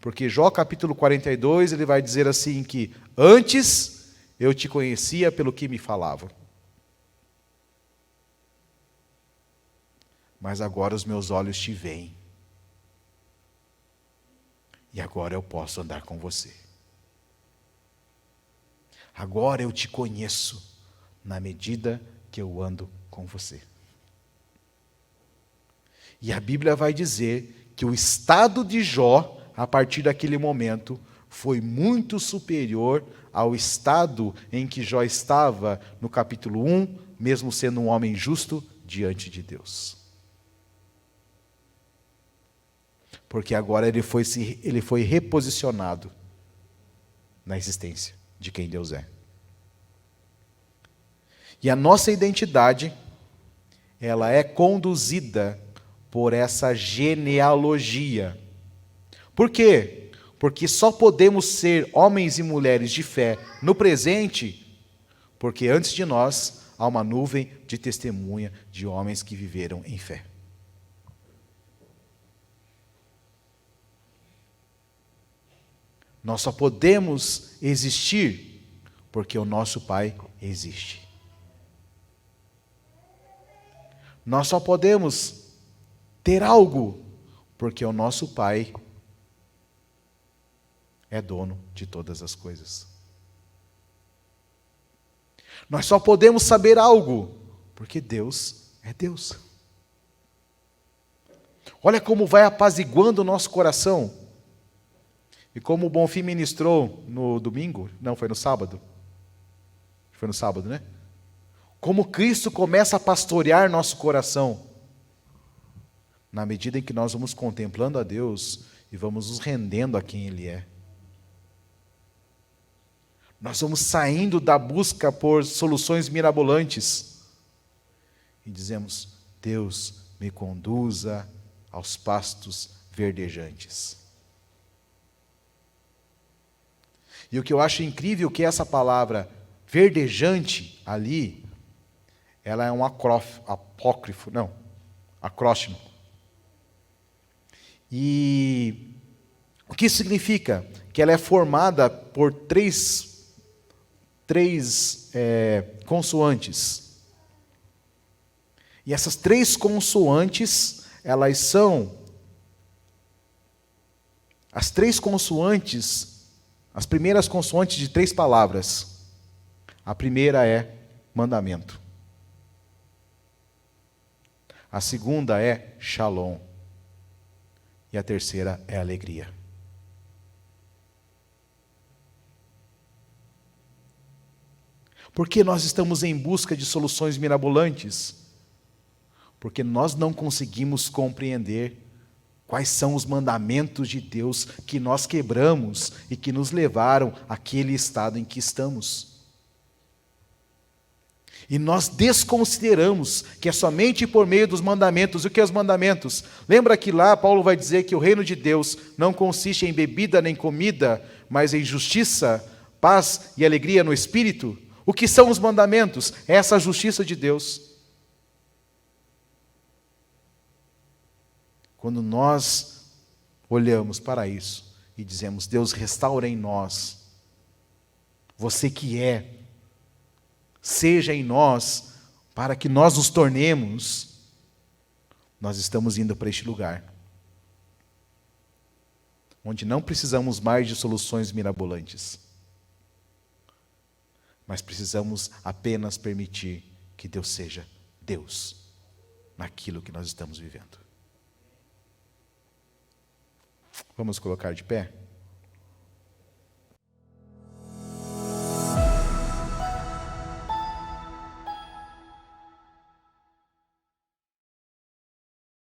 Porque Jó capítulo 42, ele vai dizer assim que: antes eu te conhecia pelo que me falavam, mas agora os meus olhos te veem. E agora eu posso andar com você. Agora eu te conheço na medida que eu ando com você. E a Bíblia vai dizer que o estado de Jó, a partir daquele momento, foi muito superior ao estado em que Jó estava no capítulo 1, mesmo sendo um homem justo diante de Deus. Porque agora ele foi reposicionado na existência de quem Deus é. E a nossa identidade, ela é conduzida por essa genealogia. Por quê? Porque só podemos ser homens e mulheres de fé no presente porque antes de nós há uma nuvem de testemunha de homens que viveram em fé. Nós só podemos existir porque o nosso Pai existe. Nós só podemos ter algo porque o nosso Pai é dono de todas as coisas. Nós só podemos saber algo porque Deus é Deus. Olha como vai apaziguando o nosso coração. E como o Bonfim ministrou no domingo, não, foi no sábado. Foi no sábado, né? Como Cristo começa a pastorear nosso coração. Na medida em que nós vamos contemplando a Deus e vamos nos rendendo a quem Ele é. Nós vamos saindo da busca por soluções mirabolantes. E dizemos, Deus, me conduza aos pastos verdejantes. E o que eu acho incrível é que essa palavra verdejante ali, ela é um acróstimo. E o que isso significa? Que ela é formada por três consoantes. E essas três consoantes, elas são as primeiras consoantes de três palavras. A primeira é mandamento. A segunda é shalom. E a terceira é alegria. Por que nós estamos em busca de soluções mirabolantes? Porque nós não conseguimos compreender quais são os mandamentos de Deus que nós quebramos e que nos levaram àquele estado em que estamos. E nós desconsideramos que é somente por meio dos mandamentos. E o que é os mandamentos? Lembra que lá Paulo vai dizer que o reino de Deus não consiste em bebida nem comida, mas em justiça, paz e alegria no Espírito? O que são os mandamentos? É essa justiça de Deus. Quando nós olhamos para isso e dizemos, Deus, restaura em nós, você que é, seja em nós, para que nós nos tornemos, nós estamos indo para este lugar, onde não precisamos mais de soluções mirabolantes, mas precisamos apenas permitir que Deus seja Deus, naquilo que nós estamos vivendo. Vamos colocar de pé?